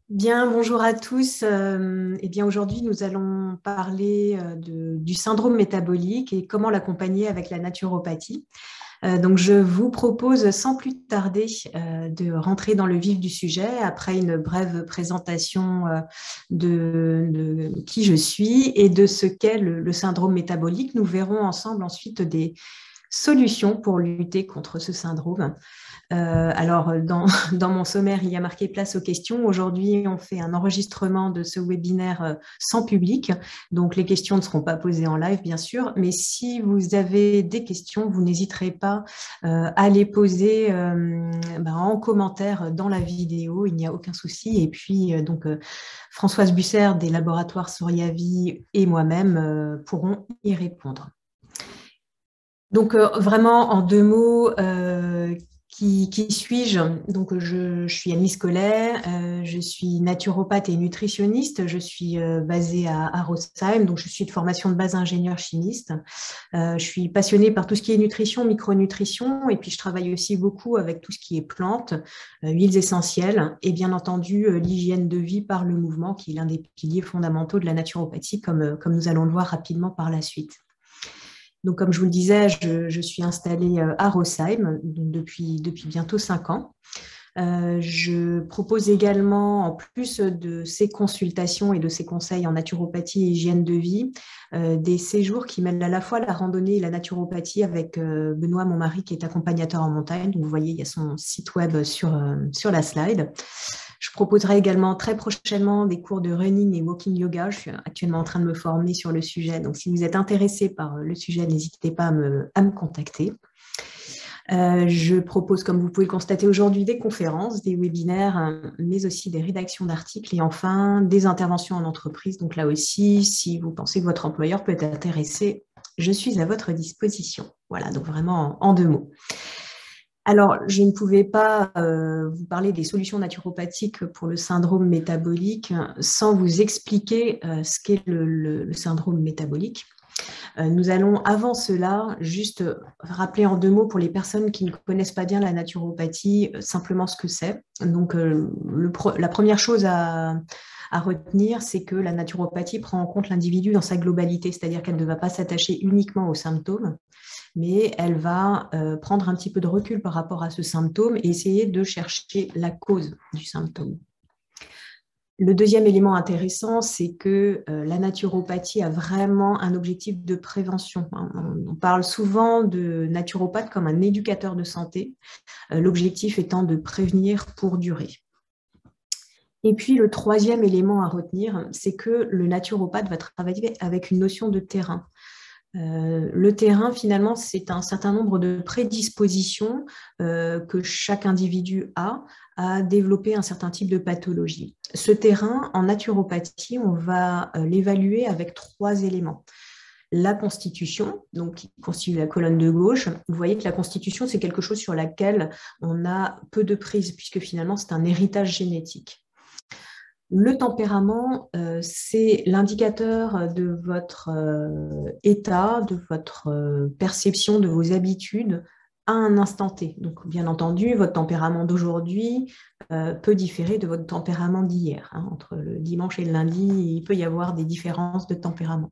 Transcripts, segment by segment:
Bien, bonjour à tous. Eh bien, aujourd'hui, nous allons parler du syndrome métabolique et comment l'accompagner avec la naturopathie. Donc, je vous propose sans plus tarder de rentrer dans le vif du sujet après une brève présentation de qui je suis et de ce qu'est le syndrome métabolique. Nous verrons ensemble ensuite des solutions pour lutter contre ce syndrome. Dans mon sommaire, il y a marqué place aux questions. Aujourd'hui, on fait un enregistrement de ce webinaire sans public. Donc, les questions ne seront pas posées en live, bien sûr. Mais si vous avez des questions, vous n'hésiterez pas à les poser en commentaire dans la vidéo. Il n'y a aucun souci. Et puis, Françoise Busser des laboratoires Soriavi et moi-même pourrons y répondre. Donc, vraiment, en deux mots, qui suis-je? Donc, je suis Annie Collet, je suis naturopathe et nutritionniste. Je suis basée à Rosheim, donc je suis de formation de base ingénieur chimiste. Je suis passionnée par tout ce qui est nutrition, micronutrition, et puis je travaille aussi beaucoup avec tout ce qui est plantes, huiles essentielles, et bien entendu l'hygiène de vie par le mouvement, qui est l'un des piliers fondamentaux de la naturopathie, comme nous allons le voir rapidement par la suite. Donc, comme je vous le disais, je suis installée à Rosheim depuis bientôt 5 ans. Je propose également, en plus de ces consultations et de ces conseils en naturopathie et hygiène de vie, des séjours qui mêlent à la fois la randonnée et la naturopathie avec Benoît, mon mari, qui est accompagnateur en montagne. Donc, vous voyez, il y a son site web sur la slide. Je proposerai également très prochainement des cours de running et walking yoga. Je suis actuellement en train de me former sur le sujet. Donc, si vous êtes intéressé par le sujet, n'hésitez pas à me contacter. Je propose, comme vous pouvez le constater aujourd'hui, des conférences, des webinaires, mais aussi des rédactions d'articles et enfin des interventions en entreprise. Donc là aussi, si vous pensez que votre employeur peut être intéressé, je suis à votre disposition. Voilà, donc vraiment en deux mots. Alors, je ne pouvais pas vous parler des solutions naturopathiques pour le syndrome métabolique sans vous expliquer ce qu'est le syndrome métabolique. Nous allons, avant cela, juste rappeler en deux mots pour les personnes qui ne connaissent pas bien la naturopathie, simplement ce que c'est. Donc, la première chose à retenir, c'est que la naturopathie prend en compte l'individu dans sa globalité, c'est-à-dire qu'elle ne va pas s'attacher uniquement aux symptômes, mais elle va prendre un petit peu de recul par rapport à ce symptôme et essayer de chercher la cause du symptôme. Le deuxième élément intéressant, c'est que la naturopathie a vraiment un objectif de prévention. On parle souvent de naturopathe comme un éducateur de santé, l'objectif étant de prévenir pour durer. Et puis le troisième élément à retenir, c'est que le naturopathe va travailler avec une notion de terrain. Le terrain, finalement, c'est un certain nombre de prédispositions que chaque individu a à développer un certain type de pathologie. Ce terrain, en naturopathie, on va l'évaluer avec trois éléments. La constitution, donc qui constitue la colonne de gauche. Vous voyez que la constitution, c'est quelque chose sur laquelle on a peu de prise, puisque finalement, c'est un héritage génétique. Le tempérament, c'est l'indicateur de votre état, de votre perception de vos habitudes à un instant T. Donc, bien entendu, votre tempérament d'aujourd'hui peut différer de votre tempérament d'hier. Entre le dimanche et le lundi, il peut y avoir des différences de tempérament.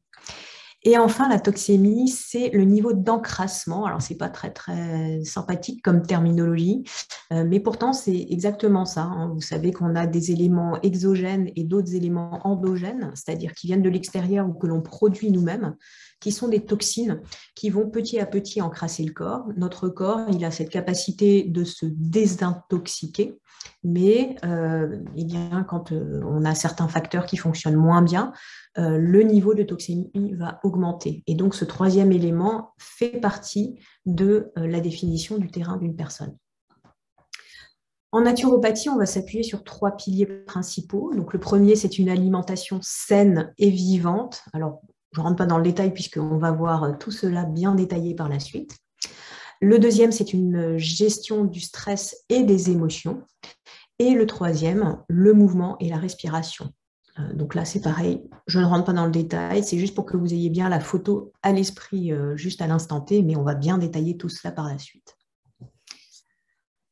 Et enfin, la toxémie, c'est le niveau d'encrassement. Alors, ce n'est pas très, très sympathique comme terminologie, mais pourtant, c'est exactement ça. Vous savez qu'on a des éléments exogènes et d'autres éléments endogènes, c'est-à-dire qui viennent de l'extérieur ou que l'on produit nous-mêmes, qui sont des toxines qui vont petit à petit encrasser le corps. Notre corps, il a cette capacité de se désintoxiquer, mais eh bien, quand on a certains facteurs qui fonctionnent moins bien, le niveau de toxémie va augmenter. Et donc, ce troisième élément fait partie de la définition du terrain d'une personne. En naturopathie, on va s'appuyer sur trois piliers principaux. Donc, le premier, c'est une alimentation saine et vivante. Alors, je ne rentre pas dans le détail puisqu'on va voir tout cela bien détaillé par la suite. Le deuxième, c'est une gestion du stress et des émotions. Et le troisième, le mouvement et la respiration. Donc là, c'est pareil, je ne rentre pas dans le détail, c'est juste pour que vous ayez bien la photo à l'esprit juste à l'instant T, mais on va bien détailler tout cela par la suite.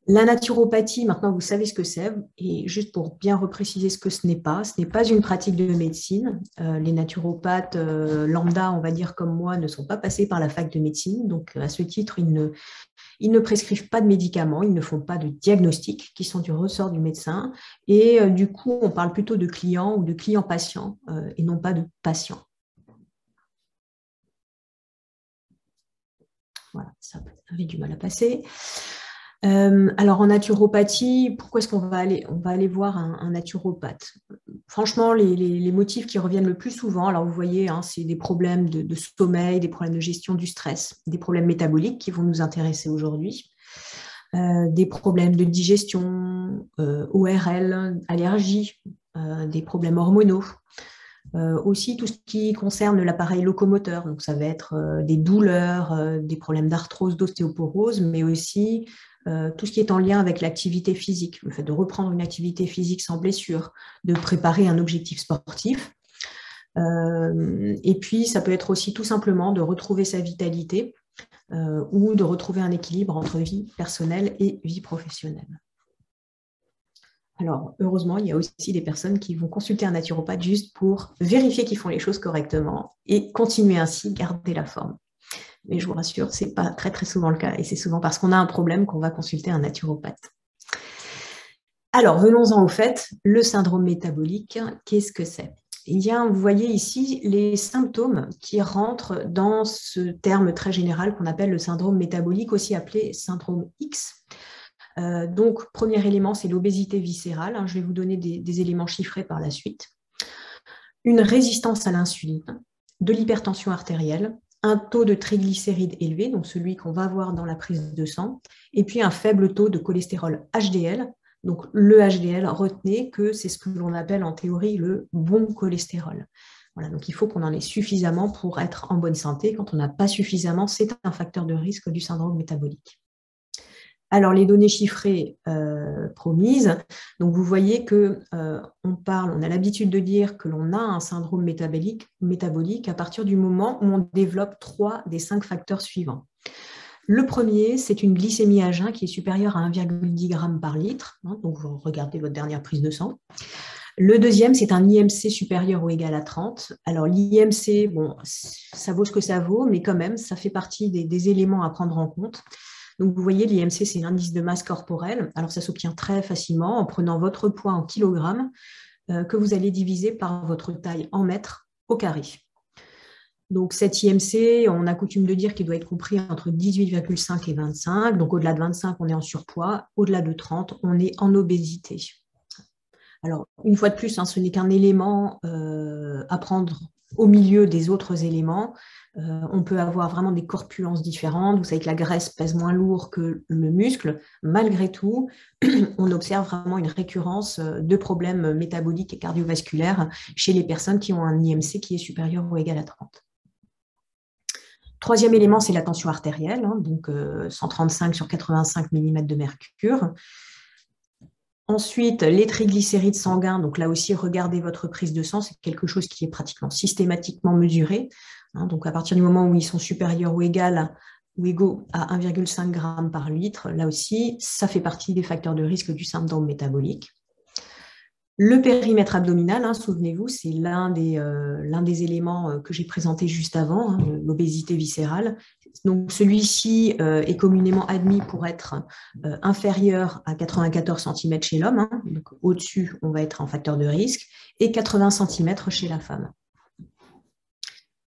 La naturopathie, maintenant vous savez ce que c'est, et juste pour bien repréciser ce n'est pas une pratique de médecine. Les naturopathes lambda, on va dire comme moi, ne sont pas passés par la fac de médecine, donc à ce titre, ils ne prescrivent pas de médicaments, ils ne font pas de diagnostics qui sont du ressort du médecin, et du coup, on parle plutôt de clients ou de clients-patients et non pas de patients. Voilà, ça avait du mal à passer. Alors en naturopathie, pourquoi est-ce on va aller voir un naturopathe? Franchement, les motifs qui reviennent le plus souvent, alors vous voyez, hein, c'est des problèmes de sommeil, des problèmes de gestion du stress, des problèmes métaboliques qui vont nous intéresser aujourd'hui, des problèmes de digestion, ORL, allergies, des problèmes hormonaux. Aussi tout ce qui concerne l'appareil locomoteur, donc ça va être des douleurs, des problèmes d'arthrose, d'ostéoporose, mais aussi tout ce qui est en lien avec l'activité physique, le fait de reprendre une activité physique sans blessure, de préparer un objectif sportif. Et puis, ça peut être aussi tout simplement de retrouver sa vitalité ou de retrouver un équilibre entre vie personnelle et vie professionnelle. Alors, heureusement, il y a aussi des personnes qui vont consulter un naturopathe juste pour vérifier qu'ils font les choses correctement et continuer ainsi, garder la forme. Mais je vous rassure, ce n'est pas très, très souvent le cas et c'est souvent parce qu'on a un problème qu'on va consulter un naturopathe. Alors, venons-en au fait, le syndrome métabolique, qu'est-ce que c'est? Eh bien, vous voyez ici les symptômes qui rentrent dans ce terme très général qu'on appelle le syndrome métabolique, aussi appelé syndrome X. Donc, premier élément, c'est l'obésité viscérale. Je vais vous donner des éléments chiffrés par la suite. Une résistance à l'insuline, de l'hypertension artérielle, un taux de triglycérides élevé, donc celui qu'on va voir dans la prise de sang, et puis un faible taux de cholestérol HDL. Donc, le HDL, retenez que c'est ce que l'on appelle en théorie le bon cholestérol. Voilà, donc il faut qu'on en ait suffisamment pour être en bonne santé. Quand on n'a pas suffisamment, c'est un facteur de risque du syndrome métabolique. Alors, les données chiffrées promises, donc vous voyez on a l'habitude de dire que l'on a un syndrome métabolique à partir du moment où on développe 3 des 5 facteurs suivants. Le premier, c'est une glycémie à jeun qui est supérieure à 1,10 g par litre, donc vous regardez votre dernière prise de sang. Le deuxième, c'est un IMC supérieur ou égal à 30. Alors l'IMC, bon, ça vaut ce que ça vaut, mais quand même, ça fait partie des éléments à prendre en compte. Donc, vous voyez, l'IMC, c'est l'indice de masse corporelle. Alors, ça s'obtient très facilement en prenant votre poids en kilogrammes que vous allez diviser par votre taille en mètres au carré. Donc, cet IMC, on a coutume de dire qu'il doit être compris entre 18,5 et 25. Donc, au-delà de 25, on est en surpoids. Au-delà de 30, on est en obésité. Alors, une fois de plus, ce n'est qu'un élément à prendre au milieu des autres éléments. On peut avoir vraiment des corpulences différentes. Vous savez que la graisse pèse moins lourd que le muscle. Malgré tout, on observe vraiment une récurrence de problèmes métaboliques et cardiovasculaires chez les personnes qui ont un IMC qui est supérieur ou égal à 30. Troisième élément, c'est la tension artérielle, donc 135 sur 85 mm de mercure. Ensuite, les triglycérides sanguins, donc là aussi, regardez votre prise de sang, c'est quelque chose qui est pratiquement systématiquement mesuré. Donc à partir du moment où ils sont supérieurs ou égaux à 1,5 g par litre, là aussi, ça fait partie des facteurs de risque du syndrome métabolique. Le périmètre abdominal, souvenez-vous, c'est l'un des éléments que j'ai présenté juste avant, l'obésité viscérale. Donc celui-ci est communément admis pour être inférieur à 94 cm chez l'homme. Donc au-dessus, on va être en facteur de risque, et 80 cm chez la femme.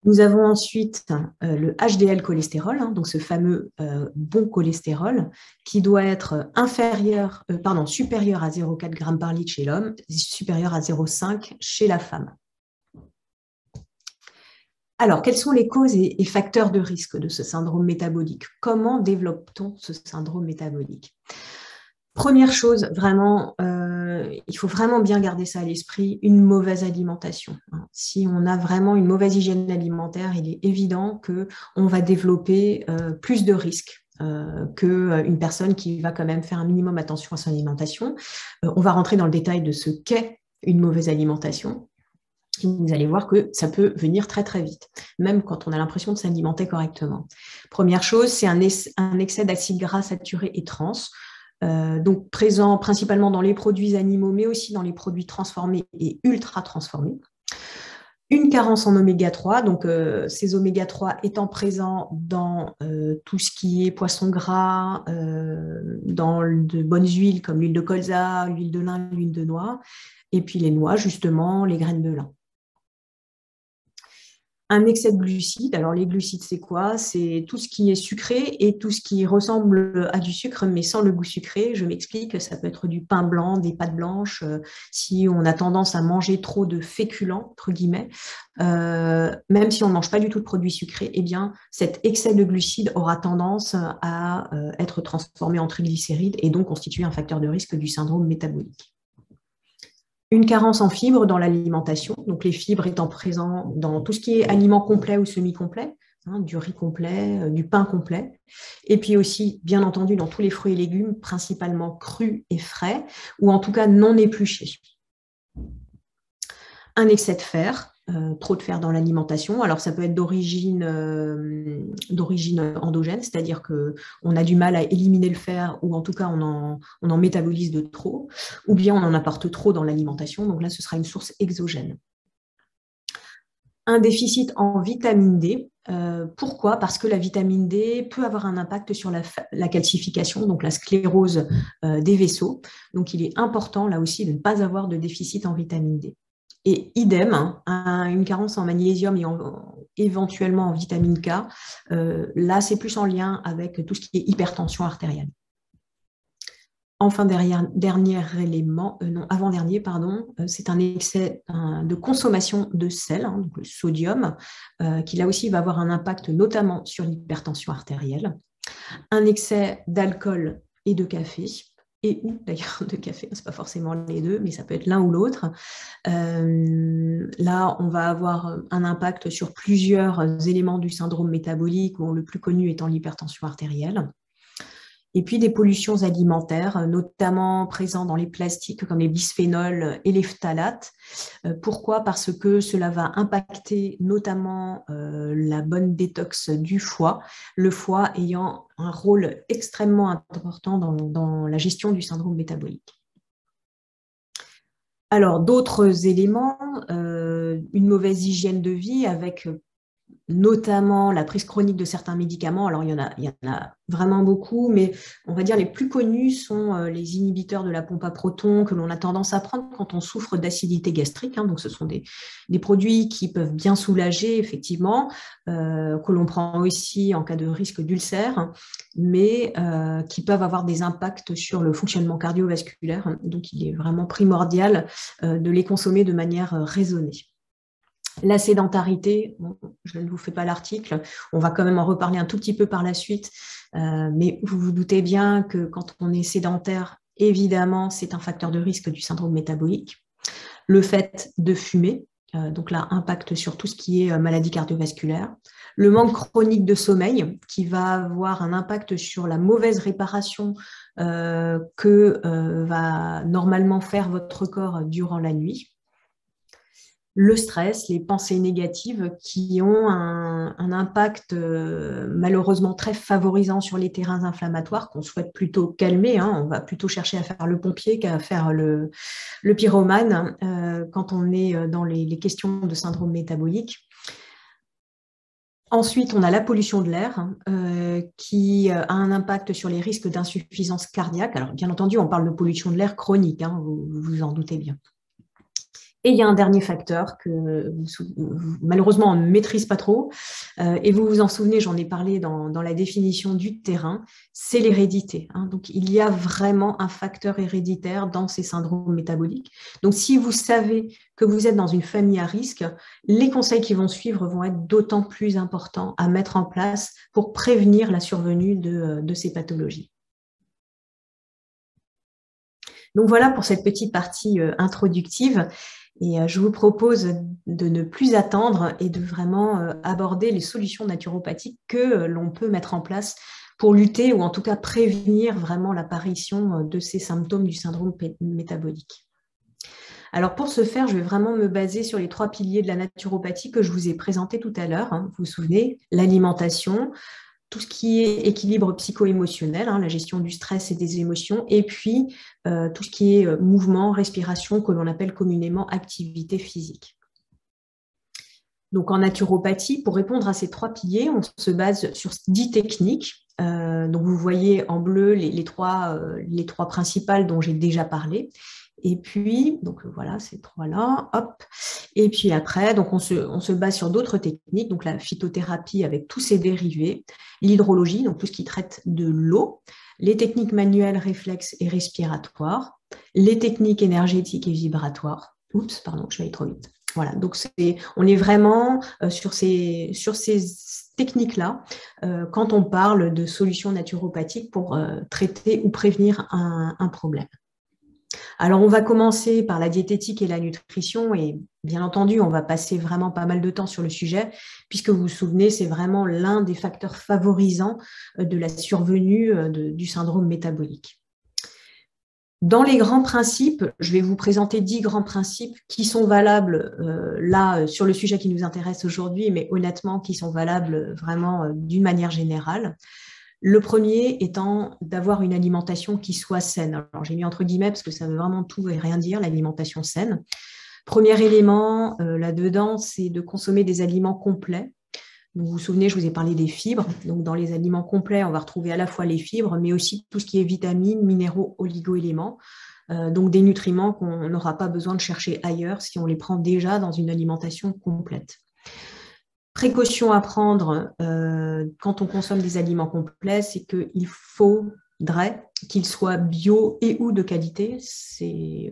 Nous avons ensuite le HDL cholestérol, donc ce fameux bon cholestérol, qui doit être supérieur à 0,4 g par litre chez l'homme, supérieur à 0,5 chez la femme. Alors, quelles sont les causes et facteurs de risque de ce syndrome métabolique? Comment développe-t-on ce syndrome métabolique? Première chose, vraiment, il faut vraiment bien garder ça à l'esprit, une mauvaise alimentation. Si on a vraiment une mauvaise hygiène alimentaire, il est évident qu'on va développer plus de risques qu'une personne qui va quand même faire un minimum attention à son alimentation. On va rentrer dans le détail de ce qu'est une mauvaise alimentation. Vous allez voir que ça peut venir très très vite, même quand on a l'impression de s'alimenter correctement. Première chose, c'est un excès d'acides gras saturés et trans. donc présent principalement dans les produits animaux, mais aussi dans les produits transformés et ultra transformés. Une carence en oméga 3, donc ces oméga 3 étant présents dans tout ce qui est poisson gras, dans de bonnes huiles comme l'huile de colza, l'huile de lin, l'huile de noix, et puis les noix, justement, les graines de lin. Un excès de glucides, alors les glucides c'est quoi? C'est tout ce qui est sucré et tout ce qui ressemble à du sucre mais sans le goût sucré. Je m'explique, ça peut être du pain blanc, des pâtes blanches, si on a tendance à manger trop de féculents, entre guillemets, même si on ne mange pas du tout de produits sucrés, eh bien cet excès de glucides aura tendance à être transformé en triglycérides et donc constituer un facteur de risque du syndrome métabolique. Une carence en fibres dans l'alimentation, donc les fibres étant présentes dans tout ce qui est aliments complets ou semi-complets, hein, du riz complet, du pain complet, et puis aussi, bien entendu, dans tous les fruits et légumes, principalement crus et frais, ou en tout cas non épluchés. Un excès de fer, trop de fer dans l'alimentation. Alors, ça peut être d'origine endogène, c'est-à-dire qu'on a du mal à éliminer le fer ou en tout cas, on en métabolise de trop, ou bien on en apporte trop dans l'alimentation. Donc là, ce sera une source exogène. Un déficit en vitamine D. Pourquoi? Parce que la vitamine D peut avoir un impact sur la calcification, donc la sclérose des vaisseaux. Donc, il est important, là aussi, de ne pas avoir de déficit en vitamine D. Et idem, une carence en magnésium et éventuellement en vitamine K, là, c'est plus en lien avec tout ce qui est hypertension artérielle. Enfin, avant-dernier, c'est un excès de consommation de sel, hein, donc le sodium, qui là aussi va avoir un impact notamment sur l'hypertension artérielle. Un excès d'alcool et de café, et ou d'ailleurs de café, c'est pas forcément les deux, mais ça peut être l'un ou l'autre. Là, on va avoir un impact sur plusieurs éléments du syndrome métabolique, où le plus connu étant l'hypertension artérielle. Et puis des pollutions alimentaires, notamment présentes dans les plastiques comme les bisphénols et les phtalates. Pourquoi? Parce que cela va impacter notamment la bonne détox du foie, le foie ayant un rôle extrêmement important dans la gestion du syndrome métabolique. Alors, d'autres éléments, une mauvaise hygiène de vie avec notamment la prise chronique de certains médicaments. Alors, il y en a vraiment beaucoup, mais on va dire les plus connus sont les inhibiteurs de la pompe à protons que l'on a tendance à prendre quand on souffre d'acidité gastrique. Hein. Donc, ce sont des produits qui peuvent bien soulager, effectivement, que l'on prend aussi en cas de risque d'ulcère, mais qui peuvent avoir des impacts sur le fonctionnement cardiovasculaire. Donc, il est vraiment primordial de les consommer de manière raisonnée. La sédentarité, bon, je ne vous fais pas l'article, on va quand même en reparler un tout petit peu par la suite, mais vous vous doutez bien que quand on est sédentaire, évidemment, c'est un facteur de risque du syndrome métabolique. Le fait de fumer, donc là, impact sur tout ce qui est maladie cardiovasculaire. Le manque chronique de sommeil, qui va avoir un impact sur la mauvaise réparation que va normalement faire votre corps durant la nuit. Le stress, les pensées négatives qui ont un impact malheureusement très favorisant sur les terrains inflammatoires qu'on souhaite plutôt calmer. Hein. On va plutôt chercher à faire le pompier qu'à faire le pyromane quand on est dans les questions de syndrome métabolique. Ensuite, on a la pollution de l'air qui a un impact sur les risques d'insuffisance cardiaque. Alors, bien entendu, on parle de pollution de l'air chronique, hein, vous vous en doutez bien. Et il y a un dernier facteur que malheureusement on ne maîtrise pas trop, et vous vous en souvenez, j'en ai parlé dans la définition du terrain, c'est l'hérédité. Hein. Donc il y a vraiment un facteur héréditaire dans ces syndromes métaboliques. Donc si vous savez que vous êtes dans une famille à risque, les conseils qui vont suivre vont être d'autant plus importants à mettre en place pour prévenir la survenue de ces pathologies. Donc voilà pour cette petite partie introductive. Et je vous propose de ne plus attendre et de vraiment aborder les solutions naturopathiques que l'on peut mettre en place pour lutter ou en tout cas prévenir vraiment l'apparition de ces symptômes du syndrome métabolique. Alors pour ce faire, je vais vraiment me baser sur les 3 piliers de la naturopathie que je vous ai présentés tout à l'heure. Hein, vous vous souvenez, l'alimentation, tout ce qui est équilibre psycho-émotionnel, la gestion du stress et des émotions, et puis tout ce qui est mouvement, respiration, que l'on appelle communément activité physique. Donc en naturopathie, pour répondre à ces 3 piliers, on se base sur 10 techniques. Donc vous voyez en bleu les trois principales dont j'ai déjà parlé. Et puis, donc voilà, ces 3-là, hop. Et puis après, donc on se base sur d'autres techniques, donc la phytothérapie avec tous ses dérivés, l'hydrologie, donc tout ce qui traite de l'eau, les techniques manuelles, réflexes et respiratoires, les techniques énergétiques et vibratoires. Oups, pardon, je vais aller trop vite. Voilà, donc on est vraiment sur ces techniques-là quand on parle de solutions naturopathiques pour traiter ou prévenir un problème. Alors, on va commencer par la diététique et la nutrition et bien entendu, on va passer vraiment pas mal de temps sur le sujet puisque vous vous souvenez, c'est vraiment l'un des facteurs favorisants de la survenue du syndrome métabolique. Dans les grands principes, je vais vous présenter 10 grands principes qui sont valables là sur le sujet qui nous intéresse aujourd'hui, mais honnêtement qui sont valables vraiment d'une manière générale. Le premier étant d'avoir une alimentation qui soit saine. Alors j'ai mis entre guillemets parce que ça veut vraiment tout et rien dire, l'alimentation saine. Premier élément là-dedans, c'est de consommer des aliments complets. Donc, vous vous souvenez, je vous ai parlé des fibres. Donc, dans les aliments complets, on va retrouver à la fois les fibres, mais aussi tout ce qui est vitamines, minéraux, oligo-éléments. Donc, des nutriments qu'on n'aura pas besoin de chercher ailleurs si on les prend déjà dans une alimentation complète. Précaution à prendre quand on consomme des aliments complets, c'est qu'il faudrait qu'ils soient bio et ou de qualité.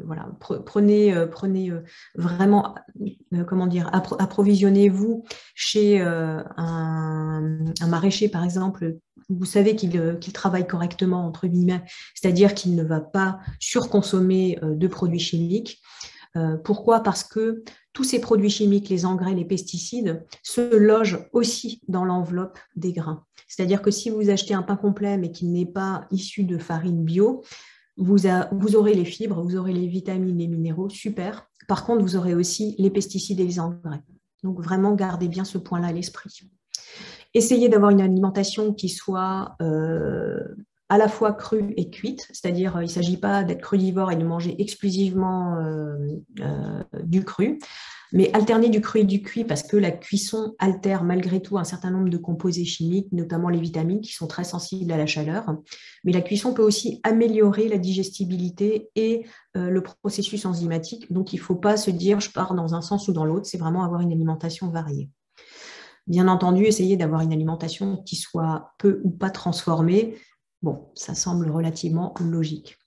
Voilà, prenez vraiment, comment dire, approvisionnez-vous chez un maraîcher, par exemple. Vous savez qu'il travaille correctement, entre guillemets, c'est-à-dire qu'il ne va pas surconsommer de produits chimiques. Pourquoi? Parce que tous ces produits chimiques, les engrais, les pesticides, se logent aussi dans l'enveloppe des grains. C'est-à-dire que si vous achetez un pain complet mais qui n'est pas issu de farine bio, vous aurez les fibres, vous aurez les vitamines, les minéraux, super. Par contre, vous aurez aussi les pesticides et les engrais. Donc vraiment, gardez bien ce point-là à l'esprit. Essayez d'avoir une alimentation qui soit à la fois crue et cuite, c'est-à-dire il ne s'agit pas d'être crudivore et de manger exclusivement du cru, mais alterner du cru et du cuit parce que la cuisson altère malgré tout un certain nombre de composés chimiques, notamment les vitamines qui sont très sensibles à la chaleur. Mais la cuisson peut aussi améliorer la digestibilité et le processus enzymatique. Donc il ne faut pas se dire je pars dans un sens ou dans l'autre, c'est vraiment avoir une alimentation variée. Bien entendu, essayez d'avoir une alimentation qui soit peu ou pas transformée. Bon, ça semble relativement logique.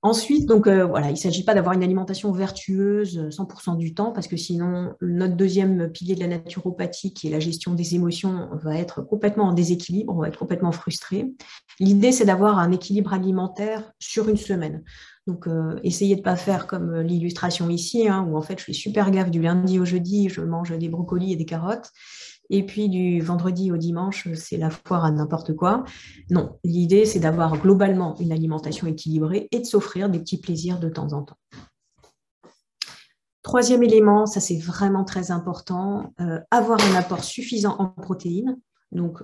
Ensuite, donc voilà, il ne s'agit pas d'avoir une alimentation vertueuse 100% du temps, parce que sinon, notre deuxième pilier de la naturopathie, qui est la gestion des émotions, va être complètement en déséquilibre, on va être complètement frustré. L'idée, c'est d'avoir un équilibre alimentaire sur une semaine. Donc, essayez de ne pas faire comme l'illustration ici, où en fait, je fais super gaffe du lundi au jeudi, je mange des brocolis et des carottes. Et puis du vendredi au dimanche, c'est la foire à n'importe quoi. Non, l'idée, c'est d'avoir globalement une alimentation équilibrée et de s'offrir des petits plaisirs de temps en temps. Troisième élément, ça c'est vraiment très important, avoir un apport suffisant en protéines. Donc,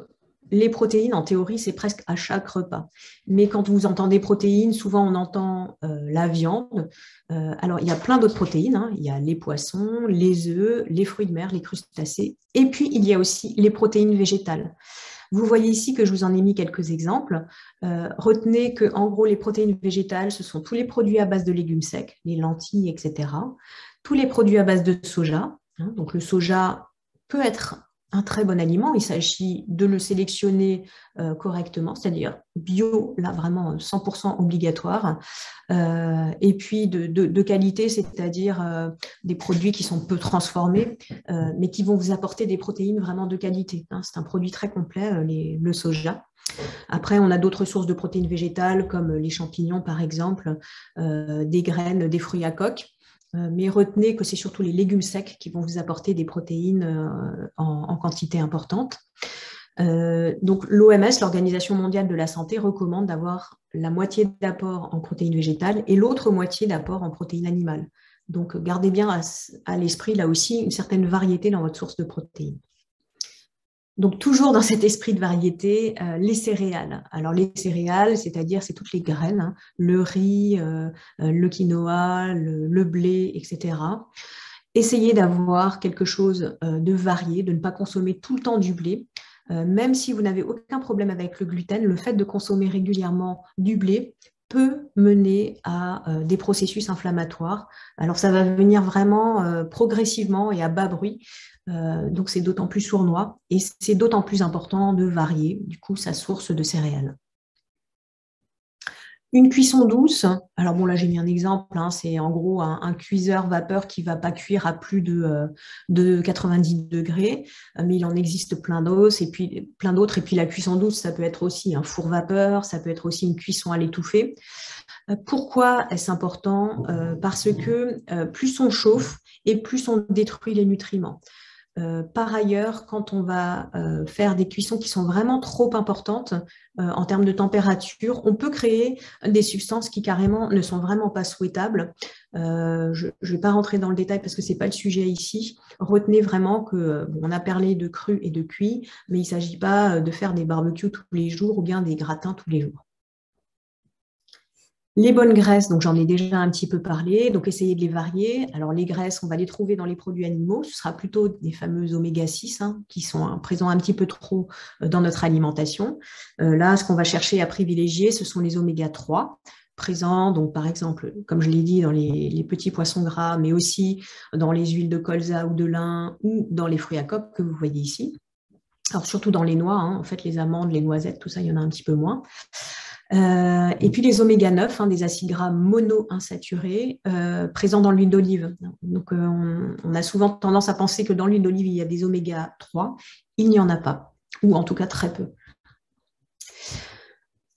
les protéines, en théorie, c'est presque à chaque repas. Mais quand vous entendez protéines, souvent on entend la viande. Alors, il y a plein d'autres protéines. Il y a les poissons, les œufs, les fruits de mer, les crustacés. Et puis, il y a aussi les protéines végétales. Vous voyez ici que je vous en ai mis quelques exemples. Retenez que, en gros, les protéines végétales, ce sont tous les produits à base de légumes secs, les lentilles, etc. Tous les produits à base de soja. Donc, le soja peut être un très bon aliment. Il s'agit de le sélectionner correctement, c'est-à-dire bio, là vraiment 100% obligatoire, et puis de qualité, c'est-à-dire des produits qui sont peu transformés, mais qui vont vous apporter des protéines vraiment de qualité. C'est un produit très complet, le soja. Après, on a d'autres sources de protéines végétales, comme les champignons, par exemple, des graines, des fruits à coque. Mais retenez que c'est surtout les légumes secs qui vont vous apporter des protéines en quantité importante. Donc l'OMS, l'Organisation mondiale de la santé, recommande d'avoir la moitié d'apport en protéines végétales et l'autre moitié d'apport en protéines animales. Donc gardez bien à l'esprit là aussi une certaine variété dans votre source de protéines. Donc, toujours dans cet esprit de variété, les céréales. Alors, les céréales, c'est-à-dire, c'est toutes les graines, hein, le riz, le quinoa, le blé, etc. Essayez d'avoir quelque chose de varié, de ne pas consommer tout le temps du blé. Même si vous n'avez aucun problème avec le gluten, le fait de consommer régulièrement du blé peut mener à des processus inflammatoires. Alors, ça va venir vraiment progressivement et à bas bruit. Donc, c'est d'autant plus sournois et c'est d'autant plus important de varier, du coup, sa source de céréales. Une cuisson douce, alors bon là j'ai mis un exemple, hein, c'est en gros un cuiseur vapeur qui ne va pas cuire à plus de 90 degrés, mais il en existe plein d'autres, et puis la cuisson douce ça peut être aussi un four vapeur, ça peut être aussi une cuisson à l'étouffée. Pourquoi est-ce important? Parce que plus on chauffe et plus on détruit les nutriments. Par ailleurs, quand on va faire des cuissons qui sont vraiment trop importantes en termes de température, on peut créer des substances qui carrément ne sont vraiment pas souhaitables. Je ne vais pas rentrer dans le détail parce que ce n'est pas le sujet ici. Retenez vraiment qu'on a parlé de cru et de cuit, mais il ne s'agit pas de faire des barbecues tous les jours ou bien des gratins tous les jours. Les bonnes graisses, donc j'en ai déjà un petit peu parlé, donc essayez de les varier. Alors les graisses, on va les trouver dans les produits animaux, ce sera plutôt des fameux oméga 6 hein, qui sont présents un petit peu trop dans notre alimentation. Là, ce qu'on va chercher à privilégier, ce sont les oméga 3 présents, donc par exemple, comme je l'ai dit, dans les petits poissons gras, mais aussi dans les huiles de colza ou de lin ou dans les fruits à coque que vous voyez ici. Alors surtout dans les noix, hein, en fait les amandes, les noisettes, tout ça, il y en a un petit peu moins. Et puis les oméga 9, hein, des acides gras monoinsaturés présents dans l'huile d'olive. Donc on a souvent tendance à penser que dans l'huile d'olive, il y a des oméga 3. Il n'y en a pas, ou en tout cas très peu.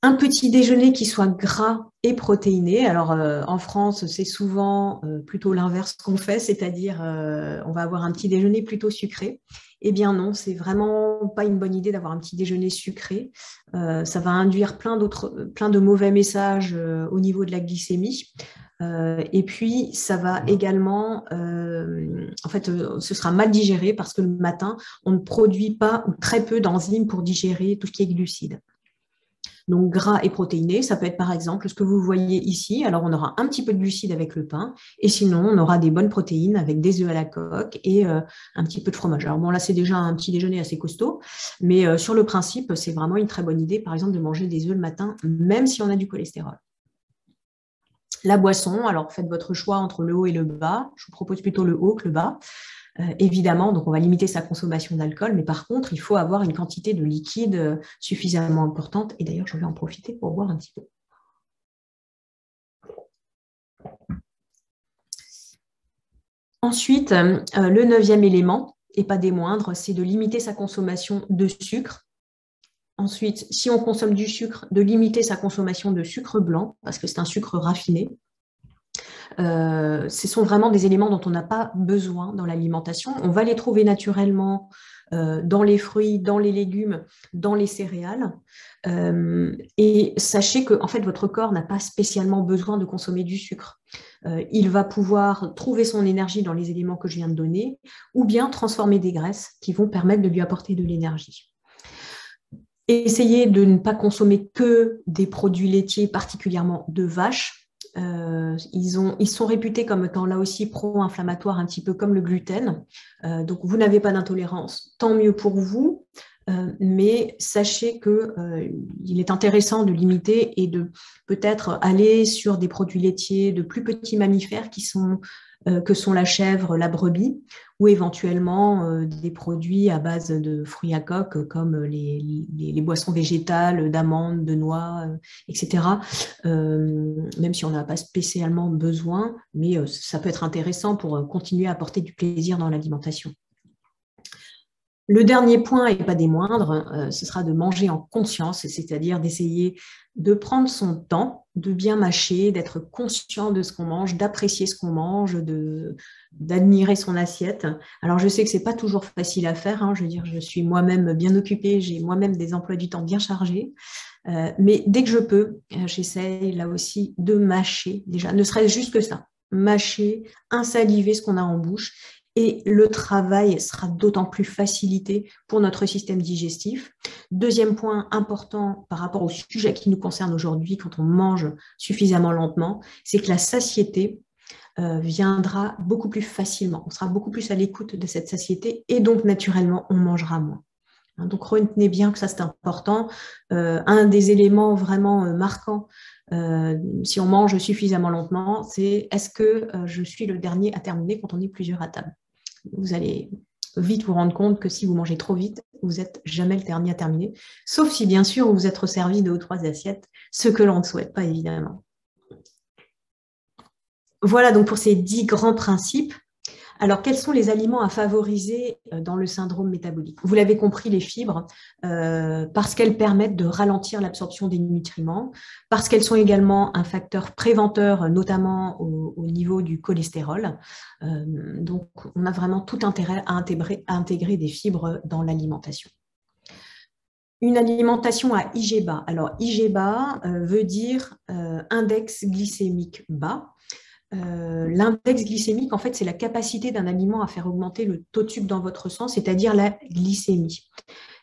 Un petit déjeuner qui soit gras et protéiné. Alors en France, c'est souvent plutôt l'inverse qu'on fait, c'est-à-dire on va avoir un petit déjeuner plutôt sucré. Eh bien non, c'est vraiment pas une bonne idée d'avoir un petit déjeuner sucré. Ça va induire plein de mauvais messages au niveau de la glycémie. Et puis, ça va également, en fait, ce sera mal digéré parce que le matin, on ne produit pas ou très peu d'enzymes pour digérer tout ce qui est glucides. Donc, gras et protéinés, ça peut être par exemple ce que vous voyez ici. Alors, on aura un petit peu de glucides avec le pain et sinon, on aura des bonnes protéines avec des œufs à la coque et un petit peu de fromage. Alors, bon, là, c'est déjà un petit déjeuner assez costaud, mais sur le principe, c'est vraiment une très bonne idée, par exemple, de manger des œufs le matin, même si on a du cholestérol. La boisson, alors faites votre choix entre le haut et le bas. Je vous propose plutôt le haut que le bas. Évidemment, donc on va limiter sa consommation d'alcool, mais par contre, il faut avoir une quantité de liquide suffisamment importante. Et d'ailleurs, je vais en profiter pour boire un petit peu. Ensuite, le 9e élément, et pas des moindres, c'est de limiter sa consommation de sucre. Ensuite, si on consomme du sucre, de limiter sa consommation de sucre blanc, parce que c'est un sucre raffiné. Ce sont vraiment des éléments dont on n'a pas besoin dans l'alimentation. On va les trouver naturellement dans les fruits, dans les légumes, dans les céréales. Et sachez que en fait, votre corps n'a pas spécialement besoin de consommer du sucre. Il va pouvoir trouver son énergie dans les éléments que je viens de donner ou bien transformer des graisses qui vont permettre de lui apporter de l'énergie. Essayez de ne pas consommer que des produits laitiers, particulièrement de vache. Ils sont réputés comme étant là aussi pro-inflammatoires, un petit peu comme le gluten. Donc, vous n'avez pas d'intolérance, tant mieux pour vous. Mais sachez qu'il est intéressant de limiter et de peut-être aller sur des produits laitiers de plus petits mammifères que sont la chèvre, la brebis, ou éventuellement des produits à base de fruits à coque comme les boissons végétales, d'amandes, de noix, etc. Même si on n'a pas spécialement besoin, mais ça peut être intéressant pour continuer à apporter du plaisir dans l'alimentation. Le dernier point, et pas des moindres, ce sera de manger en conscience, c'est-à-dire d'essayer de prendre son temps, de bien mâcher, d'être conscient de ce qu'on mange, d'apprécier ce qu'on mange, d'admirer son assiette. Alors, je sais que ce n'est pas toujours facile à faire, hein, je veux dire, je suis moi-même bien occupée, j'ai moi-même des emplois du temps bien chargés, mais dès que je peux, j'essaye là aussi de mâcher, déjà, ne serait-ce juste que ça, mâcher, insaliver ce qu'on a en bouche, et le travail sera d'autant plus facilité pour notre système digestif. Deuxième point important par rapport au sujet qui nous concerne aujourd'hui quand on mange suffisamment lentement, c'est que la satiété viendra beaucoup plus facilement. On sera beaucoup plus à l'écoute de cette satiété et donc naturellement, on mangera moins. Donc retenez bien que ça c'est important. Un des éléments vraiment marquants si on mange suffisamment lentement, c'est est-ce que je suis le dernier à terminer quand on est plusieurs à table. Vous allez vite vous rendre compte que si vous mangez trop vite, vous n'êtes jamais le dernier à terminer, sauf si bien sûr vous êtes servi 2 ou 3 assiettes, ce que l'on ne souhaite pas évidemment. Voilà donc pour ces 10 grands principes. Alors, quels sont les aliments à favoriser dans le syndrome métabolique? Vous l'avez compris, les fibres, parce qu'elles permettent de ralentir l'absorption des nutriments, parce qu'elles sont également un facteur préventeur, notamment au niveau du cholestérol. Donc, on a vraiment tout intérêt à intégrer des fibres dans l'alimentation. Une alimentation à IG bas. Alors, IG bas veut dire index glycémique bas. L'index glycémique, en fait, c'est la capacité d'un aliment à faire augmenter le taux de sucre dans votre sang, c'est-à-dire la glycémie.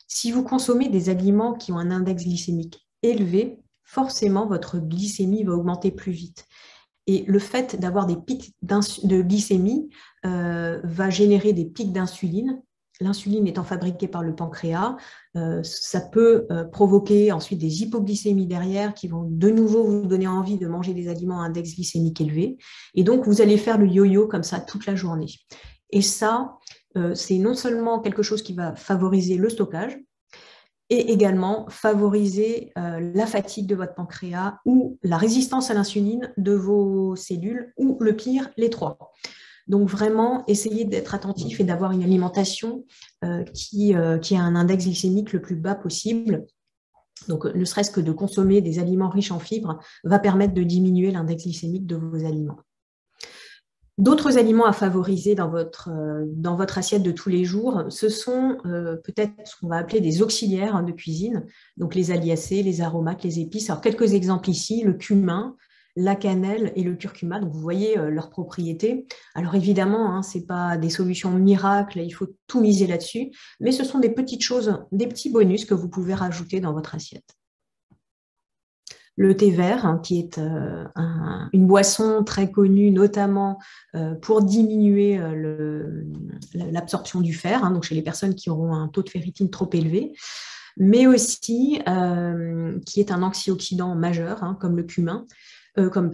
Si vous consommez des aliments qui ont un index glycémique élevé, forcément, votre glycémie va augmenter plus vite. Et le fait d'avoir des pics de glycémie va générer des pics d'insuline. L'insuline étant fabriquée par le pancréas, ça peut provoquer ensuite des hypoglycémies derrière qui vont de nouveau vous donner envie de manger des aliments à index glycémique élevé. Et donc, vous allez faire le yo-yo comme ça toute la journée. Et ça, c'est non seulement quelque chose qui va favoriser le stockage, et également favoriser la fatigue de votre pancréas ou la résistance à l'insuline de vos cellules, ou le pire, les trois. Donc vraiment, essayez d'être attentif et d'avoir une alimentation qui a un index glycémique le plus bas possible. Donc, ne serait-ce que de consommer des aliments riches en fibres va permettre de diminuer l'index glycémique de vos aliments. D'autres aliments à favoriser dans votre assiette de tous les jours, ce sont peut-être ce qu'on va appeler des auxiliaires de cuisine, donc les aliacés, les aromates, les épices. Alors, quelques exemples ici, le cumin, la cannelle et le curcuma. Donc, vous voyez leurs propriétés. Alors, évidemment, ce n'est pas des solutions miracles, il faut tout miser là-dessus, mais ce sont des petites choses, des petits bonus que vous pouvez rajouter dans votre assiette. Le thé vert, qui est une boisson très connue, notamment pour diminuer l'absorption du fer, donc chez les personnes qui auront un taux de ferritine trop élevé, mais aussi qui est un antioxydant majeur, comme le cumin, comme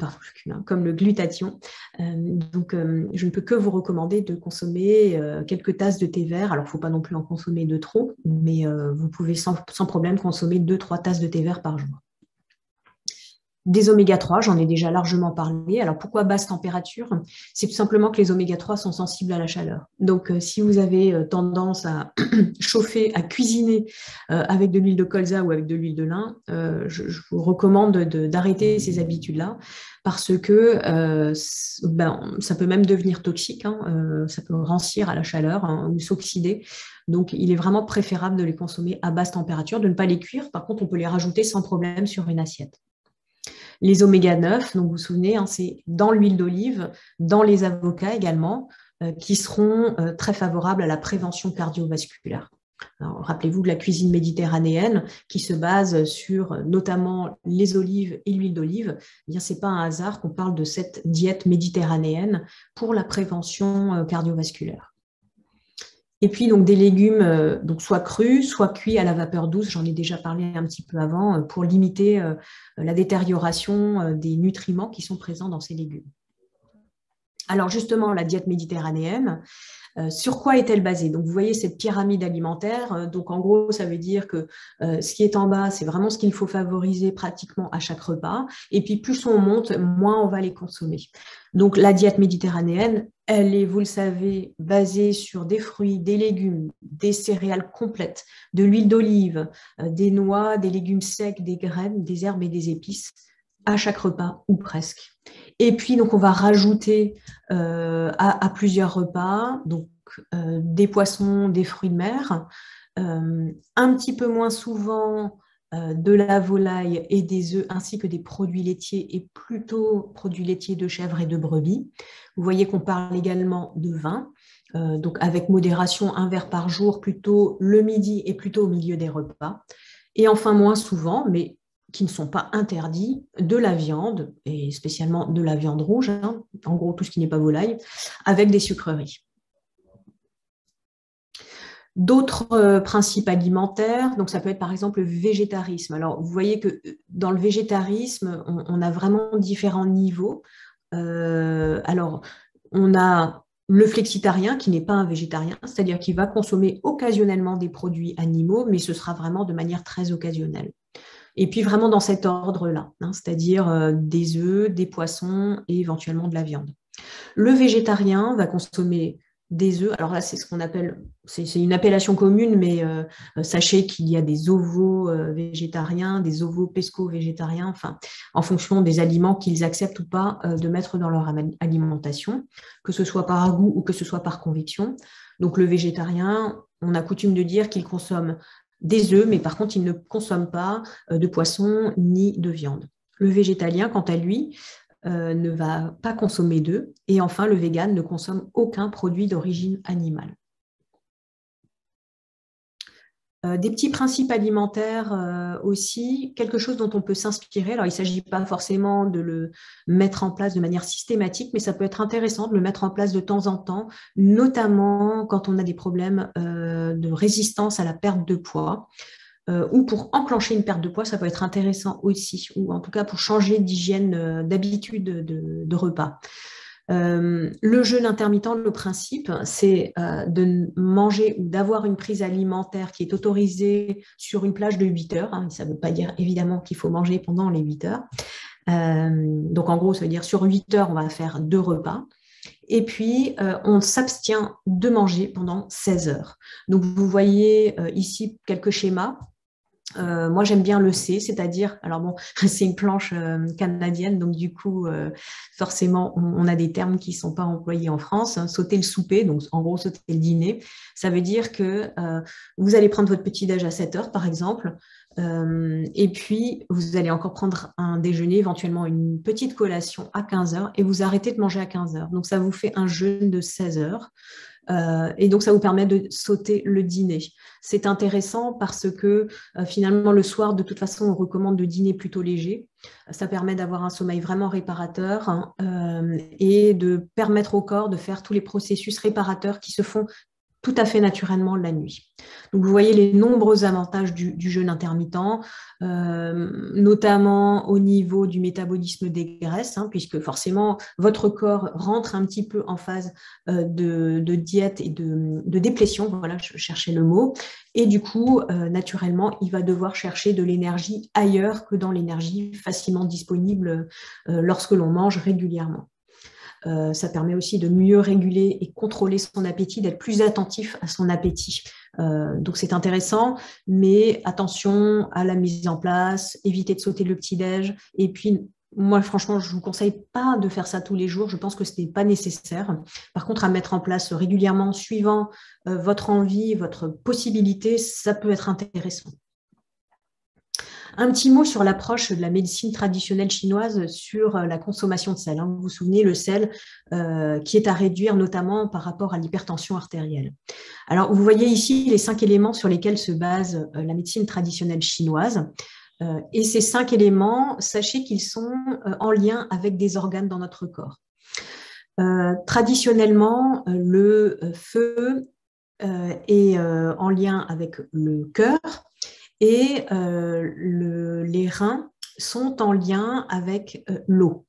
le glutathion. Donc, je ne peux que vous recommander de consommer quelques tasses de thé vert. Alors, il ne faut pas non plus en consommer de trop, mais vous pouvez sans problème consommer 2-3 tasses de thé vert par jour. Des oméga 3, j'en ai déjà largement parlé. Alors, pourquoi basse température? C'est tout simplement que les oméga 3 sont sensibles à la chaleur. Donc, si vous avez tendance à chauffer, à cuisiner avec de l'huile de colza ou avec de l'huile de lin, je vous recommande d'arrêter ces habitudes-là parce que ça peut même devenir toxique, ça peut rancir à la chaleur ou s'oxyder. Donc, il est vraiment préférable de les consommer à basse température, de ne pas les cuire. Par contre, on peut les rajouter sans problème sur une assiette. Les oméga 9, donc vous vous souvenez, c'est dans l'huile d'olive, dans les avocats également, qui seront très favorables à la prévention cardiovasculaire. Rappelez-vous de la cuisine méditerranéenne qui se base sur notamment les olives et l'huile d'olive. Ce n'est pas un hasard qu'on parle de cette diète méditerranéenne pour la prévention cardiovasculaire. Et puis, donc, des légumes soit crus, soit cuits à la vapeur douce, j'en ai déjà parlé un petit peu avant, pour limiter la détérioration des nutriments qui sont présents dans ces légumes. Alors, justement, la diète méditerranéenne, sur quoi est-elle basée? Donc, vous voyez cette pyramide alimentaire. Donc, en gros, ça veut dire que ce qui est en bas, c'est vraiment ce qu'il faut favoriser pratiquement à chaque repas. Et puis, plus on monte, moins on va les consommer. Donc, la diète méditerranéenne, elle est, vous le savez, basée sur des fruits, des légumes, des céréales complètes, de l'huile d'olive, des noix, des légumes secs, des graines, des herbes et des épices à chaque repas ou presque. Et puis, donc, on va rajouter à plusieurs repas donc, des poissons, des fruits de mer, un petit peu moins souvent de la volaille et des œufs, ainsi que des produits laitiers et plutôt produits laitiers de chèvre et de brebis. Vous voyez qu'on parle également de vin, donc avec modération, un verre par jour, plutôt le midi et plutôt au milieu des repas. Et enfin, moins souvent, mais qui ne sont pas interdits, de la viande, et spécialement de la viande rouge, hein, en gros tout ce qui n'est pas volaille, avec des sucreries. D'autres principes alimentaires, donc ça peut être par exemple le végétarisme. Alors, vous voyez que dans le végétarisme, on a vraiment différents niveaux. Alors, on a le flexitarien qui n'est pas un végétarien, c'est-à-dire qu'il va consommer occasionnellement des produits animaux, mais ce sera vraiment de manière très occasionnelle. Et puis vraiment dans cet ordre-là, hein, c'est-à-dire des œufs, des poissons et éventuellement de la viande. Le végétarien va consommer des œufs. Alors là, c'est ce qu'on appelle, c'est une appellation commune, mais sachez qu'il y a des ovos végétariens, des ovos pesco-végétariens, enfin, en fonction des aliments qu'ils acceptent ou pas de mettre dans leur alimentation, que ce soit par goût ou que ce soit par conviction. Donc le végétarien, on a coutume de dire qu'il consomme des œufs, mais par contre, il ne consomme pas de poisson ni de viande. Le végétalien, quant à lui, ne va pas consommer d'œufs. Et enfin, le vegan ne consomme aucun produit d'origine animale. Des petits principes alimentaires aussi, quelque chose dont on peut s'inspirer. Alors, il ne s'agit pas forcément de le mettre en place de manière systématique, mais ça peut être intéressant de le mettre en place de temps en temps, notamment quand on a des problèmes de résistance à la perte de poids. Ou pour enclencher une perte de poids, ça peut être intéressant aussi, ou en tout cas pour changer d'hygiène, d'habitude de repas. Le jeûne intermittent, le principe, c'est de manger ou d'avoir une prise alimentaire qui est autorisée sur une plage de 8 heures. Hein. Ça ne veut pas dire évidemment qu'il faut manger pendant les 8 heures. Donc en gros, ça veut dire sur 8 heures, on va faire 2 repas. Et puis, on s'abstient de manger pendant 16 heures. Donc, vous voyez ici quelques schémas. Moi, j'aime bien le C, c'est-à-dire, alors bon, c'est une planche canadienne, donc du coup, forcément, on a des termes qui ne sont pas employés en France. Hein. Sauter le souper, donc en gros, sauter le dîner, ça veut dire que vous allez prendre votre petit-déj à 7 heures, par exemple, et puis vous allez encore prendre un déjeuner, éventuellement une petite collation à 15 heures, et vous arrêtez de manger à 15 heures. Donc, ça vous fait un jeûne de 16 heures. Et donc, ça vous permet de sauter le dîner. C'est intéressant parce que finalement, le soir, de toute façon, on recommande de dîner plutôt léger. Ça permet d'avoir un sommeil vraiment réparateur hein, et de permettre au corps de faire tous les processus réparateurs qui se font tout à fait naturellement la nuit. Donc, vous voyez les nombreux avantages du jeûne intermittent, notamment au niveau du métabolisme des graisses, hein, puisque forcément, votre corps rentre un petit peu en phase de diète et de déplétion, voilà, je cherchais le mot, et du coup, naturellement, il va devoir chercher de l'énergie ailleurs que dans l'énergie facilement disponible lorsque l'on mange régulièrement. Ça permet aussi de mieux réguler et contrôler son appétit, d'être plus attentif à son appétit. Donc c'est intéressant, mais attention à la mise en place, éviter de sauter le petit-déj. Et puis, moi, franchement, je ne vous conseille pas de faire ça tous les jours. Je pense que ce n'est pas nécessaire. Par contre, à mettre en place régulièrement, suivant votre envie, votre possibilité, ça peut être intéressant. Un petit mot sur l'approche de la médecine traditionnelle chinoise sur la consommation de sel. Vous vous souvenez, le sel qui est à réduire notamment par rapport à l'hypertension artérielle. Alors, vous voyez ici les 5 éléments sur lesquels se base la médecine traditionnelle chinoise. Et ces 5 éléments, sachez qu'ils sont en lien avec des organes dans notre corps. Traditionnellement, le feu est en lien avec le cœur, et les reins sont en lien avec l'eau.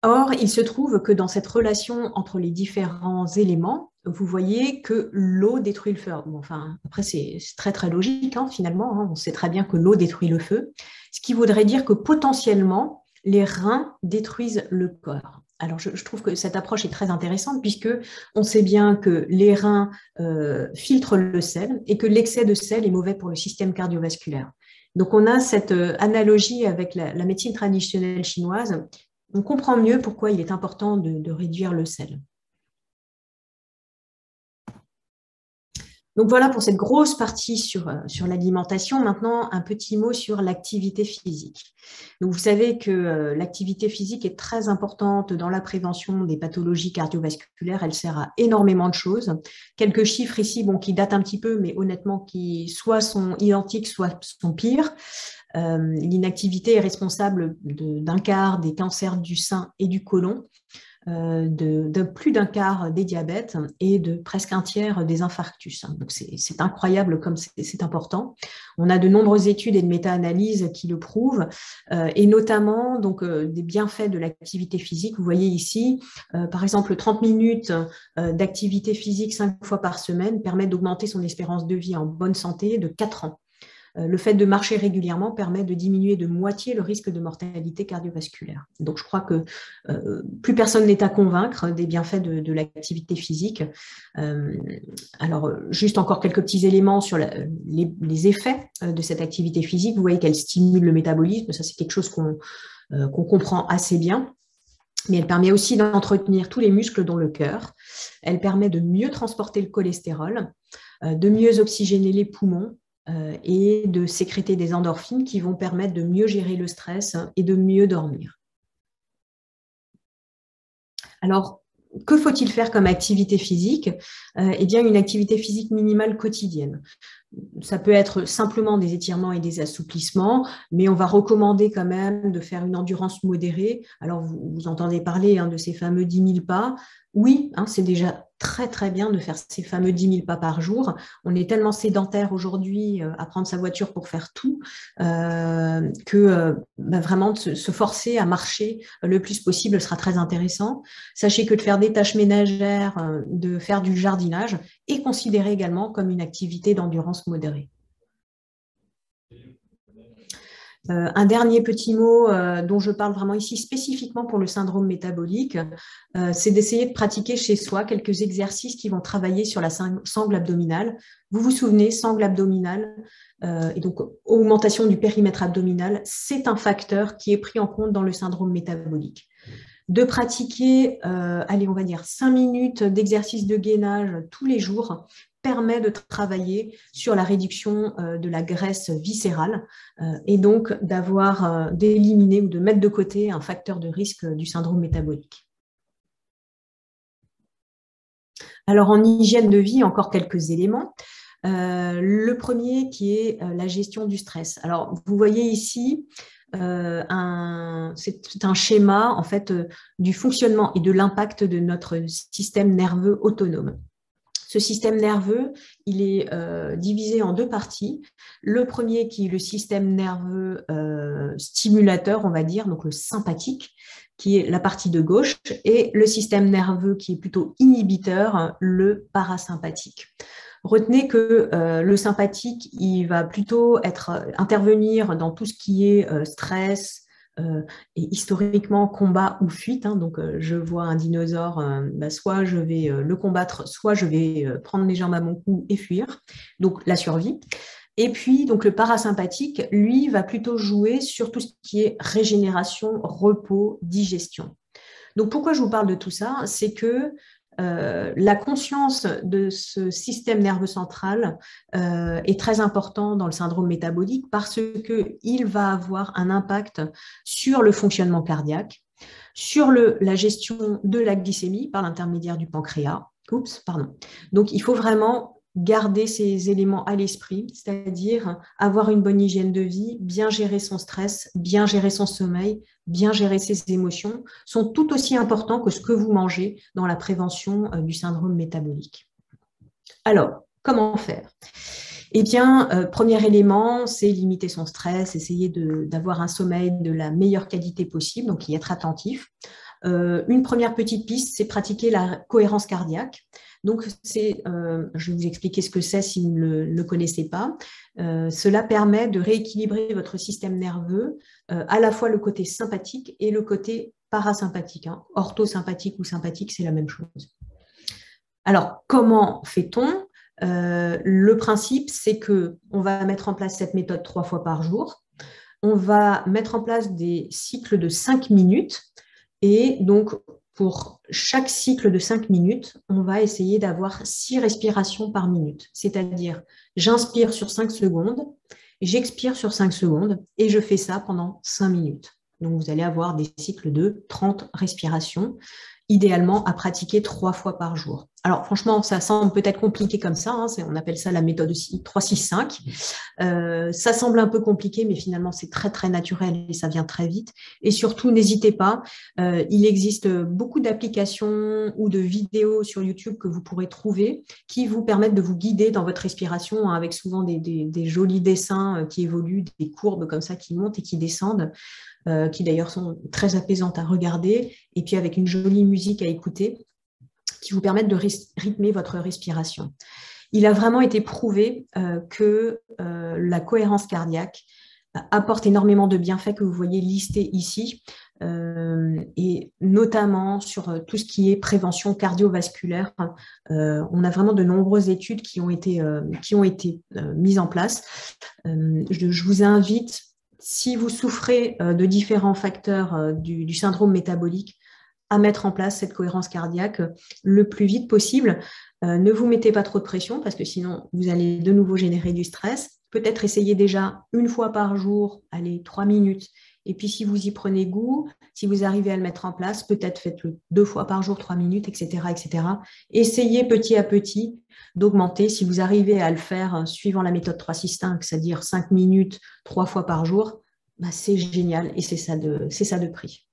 Or, il se trouve que dans cette relation entre les différents éléments, vous voyez que l'eau détruit le feu. Bon, enfin, après, c'est très, très logique, hein, finalement. Hein, on sait très bien que l'eau détruit le feu, ce qui voudrait dire que potentiellement, les reins détruisent le corps. Alors, je trouve que cette approche est très intéressante puisque on sait bien que les reins filtrent le sel et que l'excès de sel est mauvais pour le système cardiovasculaire. Donc, on a cette analogie avec la médecine traditionnelle chinoise. On comprend mieux pourquoi il est important de réduire le sel. Donc voilà pour cette grosse partie sur l'alimentation. Maintenant, un petit mot sur l'activité physique. Donc vous savez que l'activité physique est très importante dans la prévention des pathologies cardiovasculaires. Elle sert à énormément de choses. Quelques chiffres ici qui datent un petit peu, mais honnêtement qui soit sont identiques, soit sont pires. L'inactivité est responsable d'un quart des cancers du sein et du côlon, de plus d'un quart des diabètes et de presque un tiers des infarctus. Donc c'est incroyable comme c'est important. On a de nombreuses études et de méta-analyses qui le prouvent, et notamment des bienfaits de l'activité physique. Vous voyez ici, par exemple, 30 minutes d'activité physique 5 fois par semaine permet d'augmenter son espérance de vie en bonne santé de 4 ans. Le fait de marcher régulièrement permet de diminuer de moitié le risque de mortalité cardiovasculaire. Donc, je crois que plus personne n'est à convaincre des bienfaits de l'activité physique. Alors, juste encore quelques petits éléments sur les effets de cette activité physique. Vous voyez qu'elle stimule le métabolisme. Ça, c'est quelque chose qu'on comprend assez bien. Mais elle permet aussi d'entretenir tous les muscles, dont le cœur. Elle permet de mieux transporter le cholestérol, de mieux oxygéner les poumons, et de sécréter des endorphines qui vont permettre de mieux gérer le stress et de mieux dormir. Alors, que faut-il faire comme activité physique? Eh bien, une activité physique minimale quotidienne. Ça peut être simplement des étirements et des assouplissements, mais on va recommander quand même de faire une endurance modérée. Alors, vous entendez parler de ces fameux 10 000 pas. Oui, c'est déjà très, très bien de faire ces fameux 10 000 pas par jour. On est tellement sédentaire aujourd'hui à prendre sa voiture pour faire tout que vraiment de se forcer à marcher le plus possible sera très intéressant. Sachez que de faire des tâches ménagères, de faire du jardinage est considéré également comme une activité d'endurance modérée. Un dernier petit mot dont je parle vraiment ici spécifiquement pour le syndrome métabolique, c'est d'essayer de pratiquer chez soi quelques exercices qui vont travailler sur la sangle abdominale. Vous vous souvenez, sangle abdominale, et donc augmentation du périmètre abdominal, c'est un facteur qui est pris en compte dans le syndrome métabolique. De pratiquer, on va dire 5 minutes d'exercice de gainage tous les jours permet de travailler sur la réduction de la graisse viscérale et donc d'éliminer ou de mettre de côté un facteur de risque du syndrome métabolique. Alors, en hygiène de vie, encore quelques éléments. Le premier qui est la gestion du stress. Alors, vous voyez ici, c'est un schéma en fait du fonctionnement et de l'impact de notre système nerveux autonome. Ce système nerveux, il est divisé en deux parties. Le premier qui est le système nerveux stimulateur, on va dire, donc le sympathique, qui est la partie de gauche, et le système nerveux qui est plutôt inhibiteur, le parasympathique. Retenez que le sympathique, il va plutôt intervenir dans tout ce qui est stress, et historiquement combat ou fuite. Donc, je vois un dinosaure, soit je vais le combattre, soit je vais prendre les jambes à mon cou et fuir. Donc, la survie. Et puis, donc, le parasympathique, lui, va plutôt jouer sur tout ce qui est régénération, repos, digestion. Donc, pourquoi je vous parle de tout ça? C'est que la conscience de ce système nerveux central est très important dans le syndrome métabolique parce qu'il va avoir un impact sur le fonctionnement cardiaque, sur la gestion de la glycémie par l'intermédiaire du pancréas. Donc, il faut vraiment garder ces éléments à l'esprit, c'est-à-dire avoir une bonne hygiène de vie, bien gérer son stress, bien gérer son sommeil, bien gérer ses émotions, sont tout aussi importants que ce que vous mangez dans la prévention du syndrome métabolique. Alors, comment faire? Eh bien, premier élément, c'est limiter son stress, essayer d'avoir un sommeil de la meilleure qualité possible, donc y être attentif. Une première petite piste, c'est pratiquer la cohérence cardiaque. Donc, je vais vous expliquer ce que c'est si vous ne le connaissez pas. Cela permet de rééquilibrer votre système nerveux, à la fois le côté sympathique et le côté parasympathique. Orthosympathique ou sympathique, c'est la même chose. Alors, comment fait-on? Le principe, c'est qu'on va mettre en place cette méthode 3 fois par jour. On va mettre en place des cycles de 5 minutes. Et donc, pour chaque cycle de 5 minutes, on va essayer d'avoir 6 respirations par minute. C'est-à-dire, j'inspire sur 5 secondes, j'expire sur 5 secondes et je fais ça pendant 5 minutes. Donc, vous allez avoir des cycles de 30 respirations, idéalement à pratiquer 3 fois par jour. Alors, franchement, ça semble peut-être compliqué comme ça, hein, on appelle ça la méthode 3-6-5. Ça semble un peu compliqué, mais finalement, c'est très, très naturel et ça vient très vite. Et surtout, n'hésitez pas, il existe beaucoup d'applications ou de vidéos sur YouTube que vous pourrez trouver qui vous permettent de vous guider dans votre respiration, hein, avec souvent des jolis dessins qui évoluent, des courbes comme ça qui montent et qui descendent. Qui d'ailleurs sont très apaisantes à regarder, et puis avec une jolie musique à écouter, qui vous permettent de rythmer votre respiration. Il a vraiment été prouvé que la cohérence cardiaque apporte énormément de bienfaits que vous voyez listés ici, et notamment sur tout ce qui est prévention cardiovasculaire. On a vraiment de nombreuses études qui ont été mises en place. Je vous invite, si vous souffrez de différents facteurs du syndrome métabolique, à mettre en place cette cohérence cardiaque le plus vite possible. Ne vous mettez pas trop de pression parce que sinon, vous allez de nouveau générer du stress. Peut-être essayer déjà une fois par jour, allez, 3 minutes. Et puis, si vous y prenez goût, si vous arrivez à le mettre en place, peut-être faites-le 2 fois par jour, 3 minutes, etc., etc. Essayez petit à petit d'augmenter. Si vous arrivez à le faire suivant la méthode 3-6-5, c'est-à-dire 5 minutes, 3 fois par jour, bah, c'est génial et c'est ça de prix.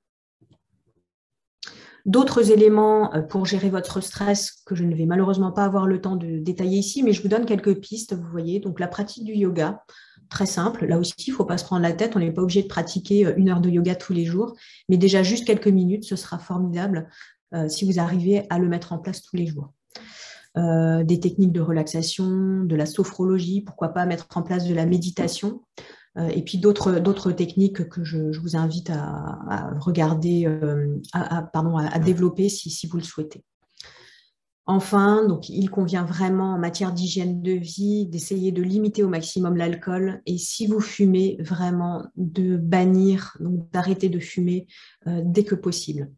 D'autres éléments pour gérer votre stress que je ne vais malheureusement pas avoir le temps de détailler ici, mais je vous donne quelques pistes, vous voyez. Donc, la pratique du yoga, très simple. Là aussi, il ne faut pas se prendre la tête. On n'est pas obligé de pratiquer 1 heure de yoga tous les jours, mais déjà juste quelques minutes, ce sera formidable si vous arrivez à le mettre en place tous les jours. Des techniques de relaxation, de la sophrologie, pourquoi pas mettre en place de la méditation. Et puis d'autres techniques que je vous invite à regarder, à développer si vous le souhaitez. Enfin, donc, il convient vraiment en matière d'hygiène de vie d'essayer de limiter au maximum l'alcool et si vous fumez, vraiment de bannir, donc d'arrêter de fumer dès que possible.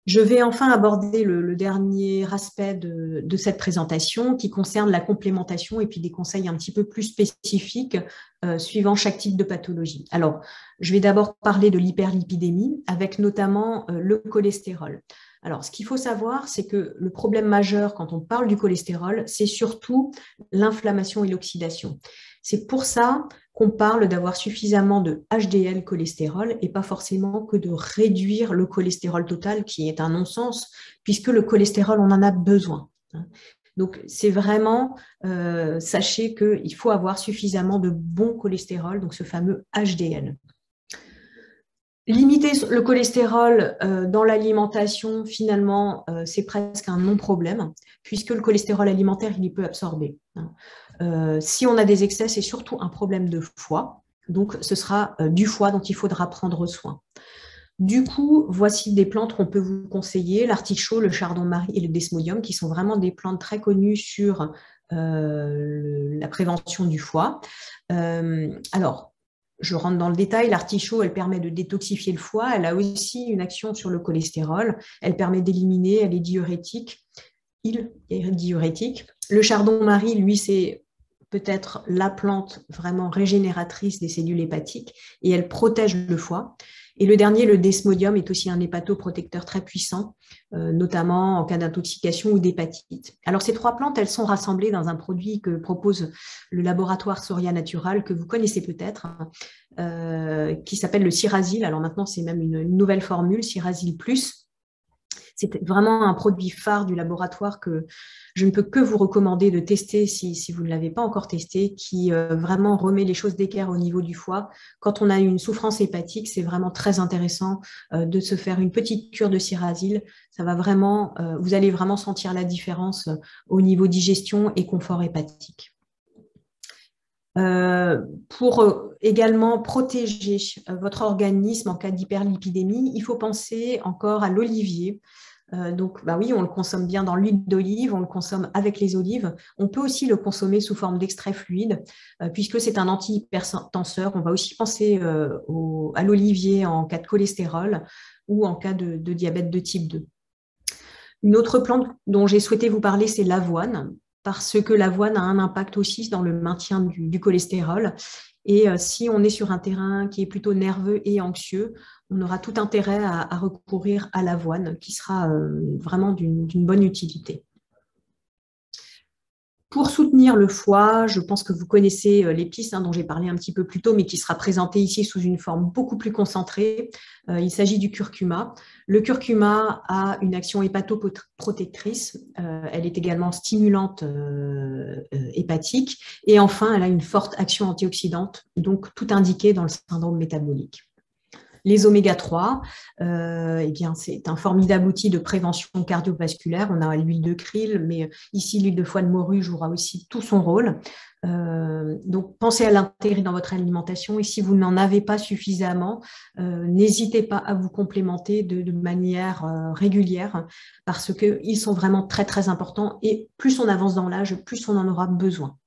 Je vais enfin aborder le dernier aspect de cette présentation qui concerne la complémentation et puis des conseils un petit peu plus spécifiques suivant chaque type de pathologie. Alors, je vais d'abord parler de l'hyperlipidémie avec notamment le cholestérol. Alors, ce qu'il faut savoir, c'est que le problème majeur quand on parle du cholestérol, c'est surtout l'inflammation et l'oxydation. C'est pour ça qu'on parle d'avoir suffisamment de HDL cholestérol et pas forcément que de réduire le cholestérol total, qui est un non-sens, puisque le cholestérol, on en a besoin. Donc, c'est vraiment, sachez qu'il faut avoir suffisamment de bon cholestérol, donc ce fameux HDL. Limiter le cholestérol dans l'alimentation, finalement, c'est presque un non-problème, puisque le cholestérol alimentaire, il est peu absorbé. Si on a des excès, c'est surtout un problème de foie. Donc, ce sera du foie dont il faudra prendre soin. Du coup, voici des plantes qu'on peut vous conseiller, l'artichaut, le chardon-marie et le desmodium, qui sont vraiment des plantes très connues sur la prévention du foie. Alors, je rentre dans le détail, l'artichaut, elle permet de détoxifier le foie, elle a aussi une action sur le cholestérol, elle permet d'éliminer, elle est diurétique. Il est diurétique. Le chardon-marie, lui, c'est peut-être la plante vraiment régénératrice des cellules hépatiques et elle protège le foie. Et le dernier, le desmodium, est aussi un hépatoprotecteur très puissant, notamment en cas d'intoxication ou d'hépatite. Alors, ces 3 plantes, elles sont rassemblées dans un produit que propose le laboratoire Soria Natural, que vous connaissez peut-être, qui s'appelle le Cirasil. Alors maintenant, c'est même une nouvelle formule, Cirasil Plus. C'est vraiment un produit phare du laboratoire que je ne peux que vous recommander de tester si vous ne l'avez pas encore testé, qui vraiment remet les choses d'équerre au niveau du foie. Quand on a une souffrance hépatique, c'est vraiment très intéressant de se faire une petite cure de Cirasil. Ça va vraiment, vous allez vraiment sentir la différence au niveau digestion et confort hépatique. Pour également protéger votre organisme en cas d'hyperlipidémie, il faut penser encore à l'olivier. Donc, bah oui, on le consomme bien dans l'huile d'olive, on le consomme avec les olives. On peut aussi le consommer sous forme d'extrait fluide, puisque c'est un antihypertenseur. On va aussi penser à l'olivier en cas de cholestérol ou en cas de diabète de type 2. Une autre plante dont j'ai souhaité vous parler, c'est l'avoine, parce que l'avoine a un impact aussi dans le maintien du cholestérol. Et si on est sur un terrain qui est plutôt nerveux et anxieux, on aura tout intérêt à recourir à l'avoine, qui sera vraiment d'une bonne utilité. Pour soutenir le foie, je pense que vous connaissez l'épice dont j'ai parlé un petit peu plus tôt, mais qui sera présentée ici sous une forme beaucoup plus concentrée. Il s'agit du curcuma. Le curcuma a une action hépatoprotectrice. Elle est également stimulante hépatique. Et enfin, elle a une forte action antioxydante, donc tout indiqué dans le syndrome métabolique. Les oméga-3, eh bien, c'est un formidable outil de prévention cardiovasculaire. On a l'huile de krill, mais ici, l'huile de foie de morue jouera aussi tout son rôle. Donc, pensez à l'intégrer dans votre alimentation et si vous n'en avez pas suffisamment, n'hésitez pas à vous complémenter de manière régulière parce qu'ils sont vraiment très, très importants et plus on avance dans l'âge, plus on en aura besoin.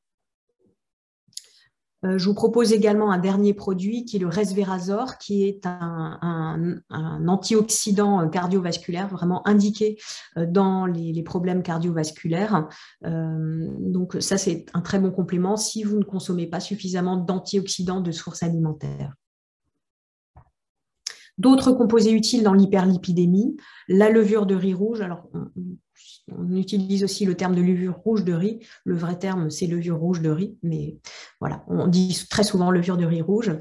Je vous propose également un dernier produit qui est le resveratrol, qui est un antioxydant cardiovasculaire vraiment indiqué dans les problèmes cardiovasculaires. Donc ça, c'est un très bon complément si vous ne consommez pas suffisamment d'antioxydants de source alimentaire. D'autres composés utiles dans l'hyperlipidémie, la levure de riz rouge. Alors, on utilise aussi le terme de levure rouge de riz. Le vrai terme, c'est levure rouge de riz, mais voilà, on dit très souvent levure de riz rouge.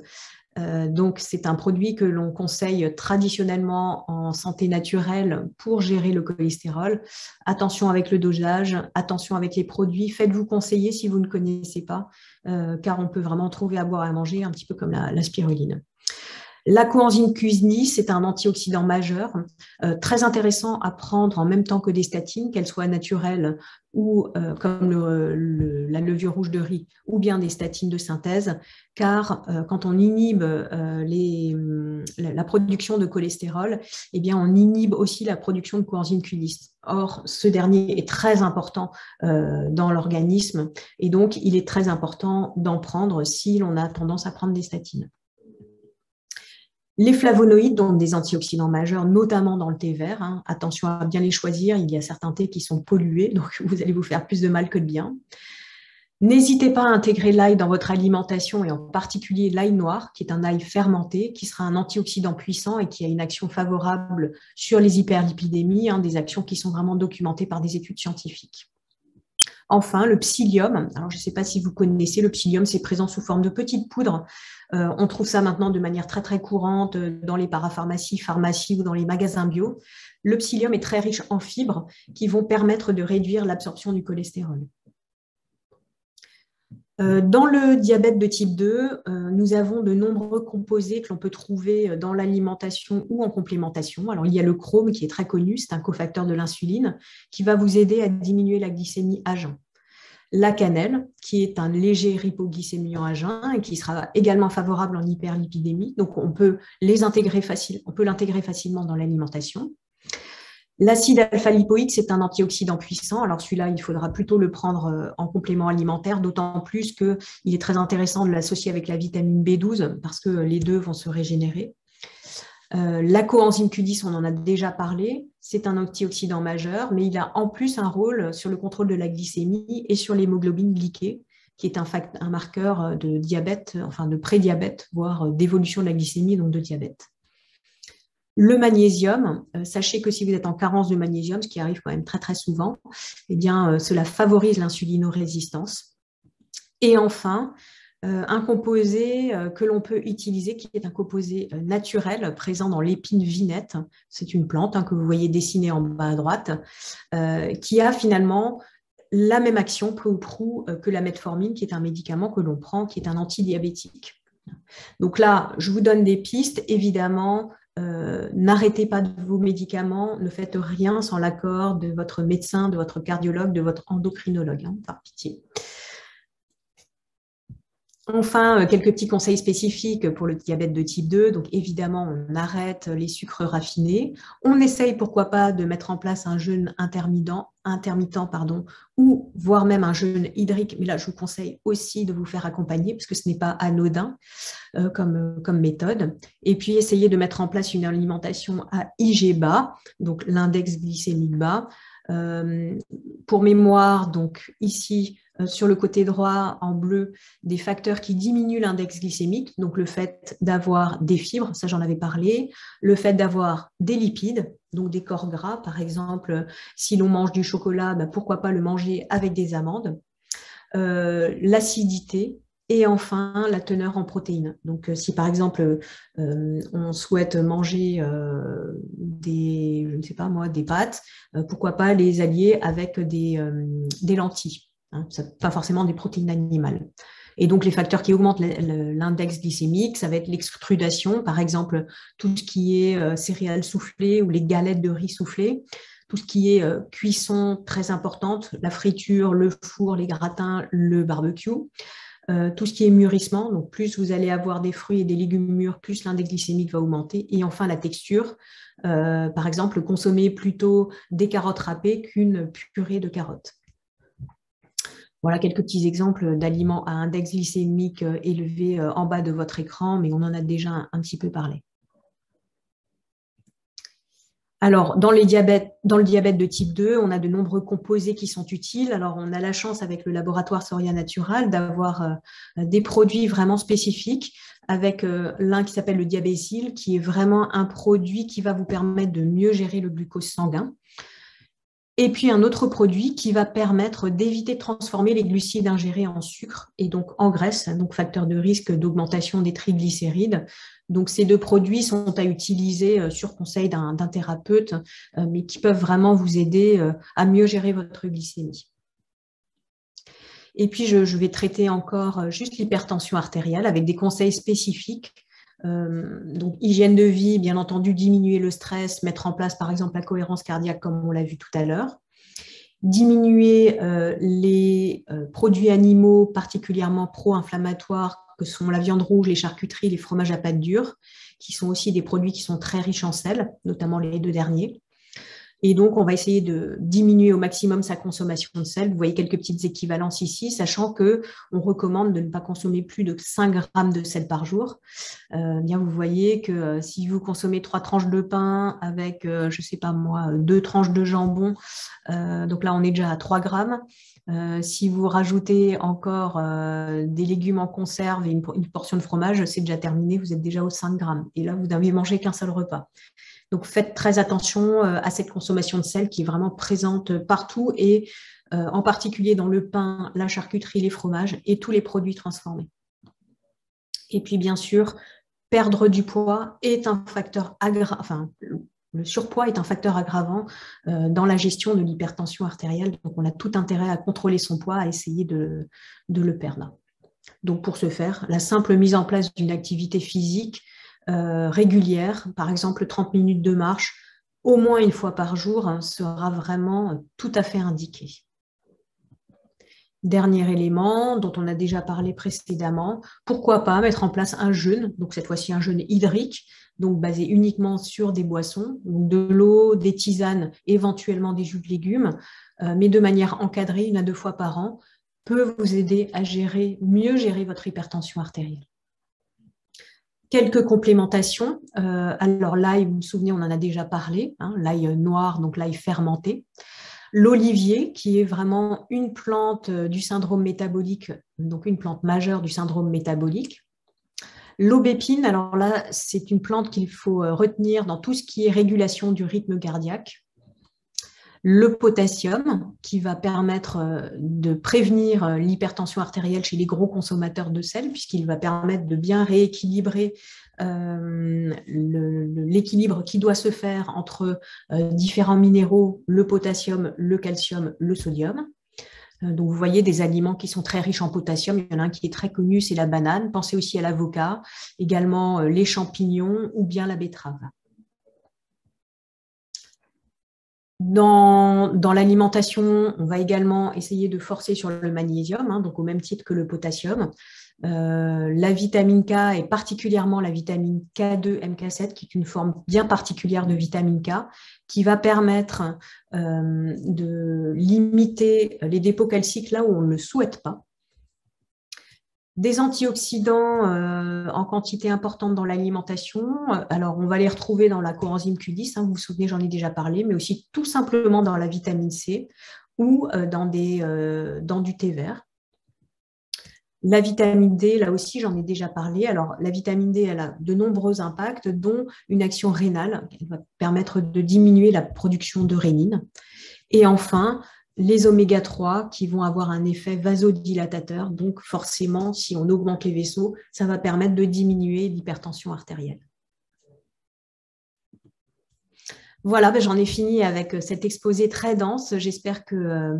Donc, c'est un produit que l'on conseille traditionnellement en santé naturelle pour gérer le cholestérol. Attention avec le dosage, attention avec les produits. Faites-vous conseiller si vous ne connaissez pas, car on peut vraiment trouver à boire et à manger, un petit peu comme la spiruline. La coenzyme Q10, c'est un antioxydant majeur, très intéressant à prendre en même temps que des statines, qu'elles soient naturelles ou comme la levure rouge de riz ou bien des statines de synthèse, car quand on inhibe la production de cholestérol, eh bien, on inhibe aussi la production de coenzyme Q10. Or, ce dernier est très important dans l'organisme et donc il est très important d'en prendre si l'on a tendance à prendre des statines. Les flavonoïdes, donc des antioxydants majeurs, notamment dans le thé vert. Hein. Attention à bien les choisir. Il y a certains thés qui sont pollués, donc vous allez vous faire plus de mal que de bien. N'hésitez pas à intégrer l'ail dans votre alimentation et en particulier l'ail noir, qui est un ail fermenté, qui sera un antioxydant puissant et qui a une action favorable sur les hyperlipidémies, hein, des actions qui sont vraiment documentées par des études scientifiques. Enfin, le psyllium. Alors, je ne sais pas si vous connaissez, le psyllium, c'est présent sous forme de petites poudres. On trouve ça maintenant de manière très, très courante dans les parapharmacies, pharmacies ou dans les magasins bio. Le psyllium est très riche en fibres qui vont permettre de réduire l'absorption du cholestérol. Dans le diabète de type 2, nous avons de nombreux composés que l'on peut trouver dans l'alimentation ou en complémentation. Alors, il y a le chrome qui est très connu, c'est un cofacteur de l'insuline qui va vous aider à diminuer la glycémie à jeun. La cannelle, qui est un léger hypoglycémiant à jeun et qui sera également favorable en hyperlipidémie. Donc, on peut l'intégrer facilement dans l'alimentation. L'acide alpha-lipoïque, c'est un antioxydant puissant. Alors celui-là, il faudra plutôt le prendre en complément alimentaire, d'autant plus qu'il est très intéressant de l'associer avec la vitamine B12 parce que les deux vont se régénérer. La coenzyme Q10, on en a déjà parlé, c'est un antioxydant majeur, mais il a en plus un rôle sur le contrôle de la glycémie et sur l'hémoglobine glyquée, qui est un marqueur de diabète, enfin de prédiabète, voire d'évolution de la glycémie, donc de diabète. Le magnésium, sachez que si vous êtes en carence de magnésium, ce qui arrive quand même très très souvent, eh bien, cela favorise l'insulinorésistance. Et enfin, un composé que l'on peut utiliser, qui est un composé naturel présent dans l'épine vinette. C'est une plante que vous voyez dessinée en bas à droite, qui a finalement la même action peu ou prou que la metformine, qui est un médicament que l'on prend, qui est un antidiabétique. Donc là, je vous donne des pistes, évidemment. N'arrêtez pas de vos médicaments, ne faites rien sans l'accord de votre médecin, de votre cardiologue, de votre endocrinologue, hein, par pitié. Enfin, quelques petits conseils spécifiques pour le diabète de type 2. Donc, évidemment, on arrête les sucres raffinés. On essaye, pourquoi pas, de mettre en place un jeûne intermittent, pardon, ou voire même un jeûne hydrique. Mais là, je vous conseille aussi de vous faire accompagner parce que ce n'est pas anodin comme méthode. Et puis, essayer de mettre en place une alimentation à IG bas, donc l'index glycémique bas. Pour mémoire, donc ici, sur le côté droit, en bleu, des facteurs qui diminuent l'index glycémique, donc le fait d'avoir des fibres, ça j'en avais parlé, le fait d'avoir des lipides, donc des corps gras, par exemple, si l'on mange du chocolat, ben pourquoi pas le manger avec des amandes, l'acidité, et enfin la teneur en protéines. Donc si par exemple on souhaite manger je ne sais pas moi, des pâtes, pourquoi pas les allier avec des lentilles, hein, pas forcément des protéines animales. Et donc les facteurs qui augmentent l'index glycémique, ça va être l'extrudation, par exemple tout ce qui est céréales soufflées ou les galettes de riz soufflées, tout ce qui est cuisson très importante, la friture, le four, les gratins, le barbecue. Tout ce qui est mûrissement, donc plus vous allez avoir des fruits et des légumes mûrs, plus l'index glycémique va augmenter. Et enfin, la texture, par exemple, consommer plutôt des carottes râpées qu'une purée de carottes. Voilà quelques petits exemples d'aliments à index glycémique élevé en bas de votre écran, mais on en a déjà un petit peu parlé. Alors, dans le diabète de type 2, on a de nombreux composés qui sont utiles. Alors, on a la chance avec le laboratoire Soria Natural d'avoir des produits vraiment spécifiques, avec l'un qui s'appelle le Diabésil, qui est vraiment un produit qui va vous permettre de mieux gérer le glucose sanguin. Et puis un autre produit qui va permettre d'éviter de transformer les glucides ingérés en sucre et donc en graisse, donc facteur de risque d'augmentation des triglycérides. Donc ces deux produits sont à utiliser sur conseil d'un thérapeute, mais qui peuvent vraiment vous aider à mieux gérer votre glycémie. Et puis je vais traiter encore juste l'hypertension artérielle avec des conseils spécifiques. Donc hygiène de vie, bien entendu, diminuer le stress, mettre en place par exemple la cohérence cardiaque comme on l'a vu tout à l'heure, diminuer les produits animaux particulièrement pro-inflammatoires que sont la viande rouge, les charcuteries, les fromages à pâte dure, qui sont aussi des produits qui sont très riches en sel, notamment les deux derniers. Et donc, on va essayer de diminuer au maximum sa consommation de sel. Vous voyez quelques petites équivalences ici, sachant qu'on recommande de ne pas consommer plus de 5 grammes de sel par jour. Bien, vous voyez que si vous consommez 3 tranches de pain avec, je ne sais pas moi, 2 tranches de jambon, donc là, on est déjà à 3 grammes. Si vous rajoutez encore des légumes en conserve et une portion de fromage, c'est déjà terminé, vous êtes déjà aux 5 grammes. Et là, vous n'avez mangé qu'un seul repas. Donc, faites très attention à cette consommation de sel qui est vraiment présente partout et en particulier dans le pain, la charcuterie, les fromages et tous les produits transformés. Et puis, bien sûr, perdre du poids est un facteur aggravant, enfin, le surpoids est un facteur aggravant dans la gestion de l'hypertension artérielle. Donc, on a tout intérêt à contrôler son poids, à essayer de le perdre. Donc, pour ce faire, la simple mise en place d'une activité physique régulière, par exemple 30 minutes de marche, au moins une fois par jour, hein, sera vraiment tout à fait indiqué. Dernier élément dont on a déjà parlé précédemment, pourquoi pas mettre en place un jeûne, donc cette fois-ci un jeûne hydrique, donc basé uniquement sur des boissons, donc de l'eau, des tisanes, éventuellement des jus de légumes, mais de manière encadrée 1 à 2 fois par an, peut vous aider à mieux gérer votre hypertension artérielle. Quelques complémentations. Alors l'ail, vous vous souvenez, on en a déjà parlé, hein, l'ail noir, donc l'ail fermenté. L'olivier, qui est vraiment une plante du syndrome métabolique, donc une plante majeure du syndrome métabolique. L'aubépine, alors là, c'est une plante qu'il faut retenir dans tout ce qui est régulation du rythme cardiaque. Le potassium, qui va permettre de prévenir l'hypertension artérielle chez les gros consommateurs de sel, puisqu'il va permettre de bien rééquilibrer l'équilibre qui doit se faire entre différents minéraux, le potassium, le calcium, le sodium. Donc, vous voyez des aliments qui sont très riches en potassium. Il y en a un qui est très connu, c'est la banane. Pensez aussi à l'avocat, également les champignons ou bien la betterave. Dans l'alimentation, on va également essayer de forcer sur le magnésium, hein, donc au même titre que le potassium. La vitamine K et particulièrement la vitamine K2, MK7, qui est une forme bien particulière de vitamine K, qui va permettre de limiter les dépôts calciques là où on ne le souhaite pas. Des antioxydants en quantité importante dans l'alimentation. Alors, on va les retrouver dans la coenzyme Q10, hein, vous vous souvenez, j'en ai déjà parlé, mais aussi tout simplement dans la vitamine C ou dans du thé vert. La vitamine D, là aussi, j'en ai déjà parlé. Alors, la vitamine D, elle a de nombreux impacts, dont une action rénale qui va permettre de diminuer la production de rénine. Et enfin, les oméga 3 qui vont avoir un effet vasodilatateur. Donc, forcément, si on augmente les vaisseaux, ça va permettre de diminuer l'hypertension artérielle. Voilà, ben, j'en ai fini avec cet exposé très dense. J'espère que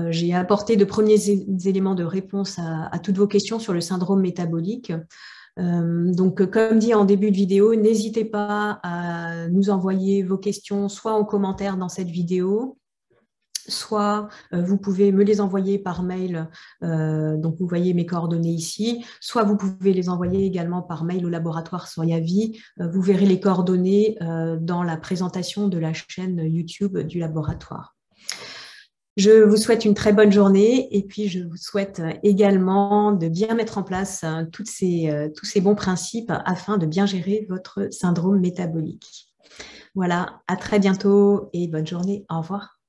j'ai apporté de premiers éléments de réponse à toutes vos questions sur le syndrome métabolique. Donc, comme dit en début de vidéo, n'hésitez pas à nous envoyer vos questions soit en commentaire dans cette vidéo, soit vous pouvez me les envoyer par mail, donc vous voyez mes coordonnées ici, soit vous pouvez les envoyer également par mail au laboratoire Soriavi. Vous verrez les coordonnées dans la présentation de la chaîne YouTube du laboratoire. Je vous souhaite une très bonne journée et puis je vous souhaite également de bien mettre en place tous ces bons principes afin de bien gérer votre syndrome métabolique. Voilà, à très bientôt et bonne journée. Au revoir.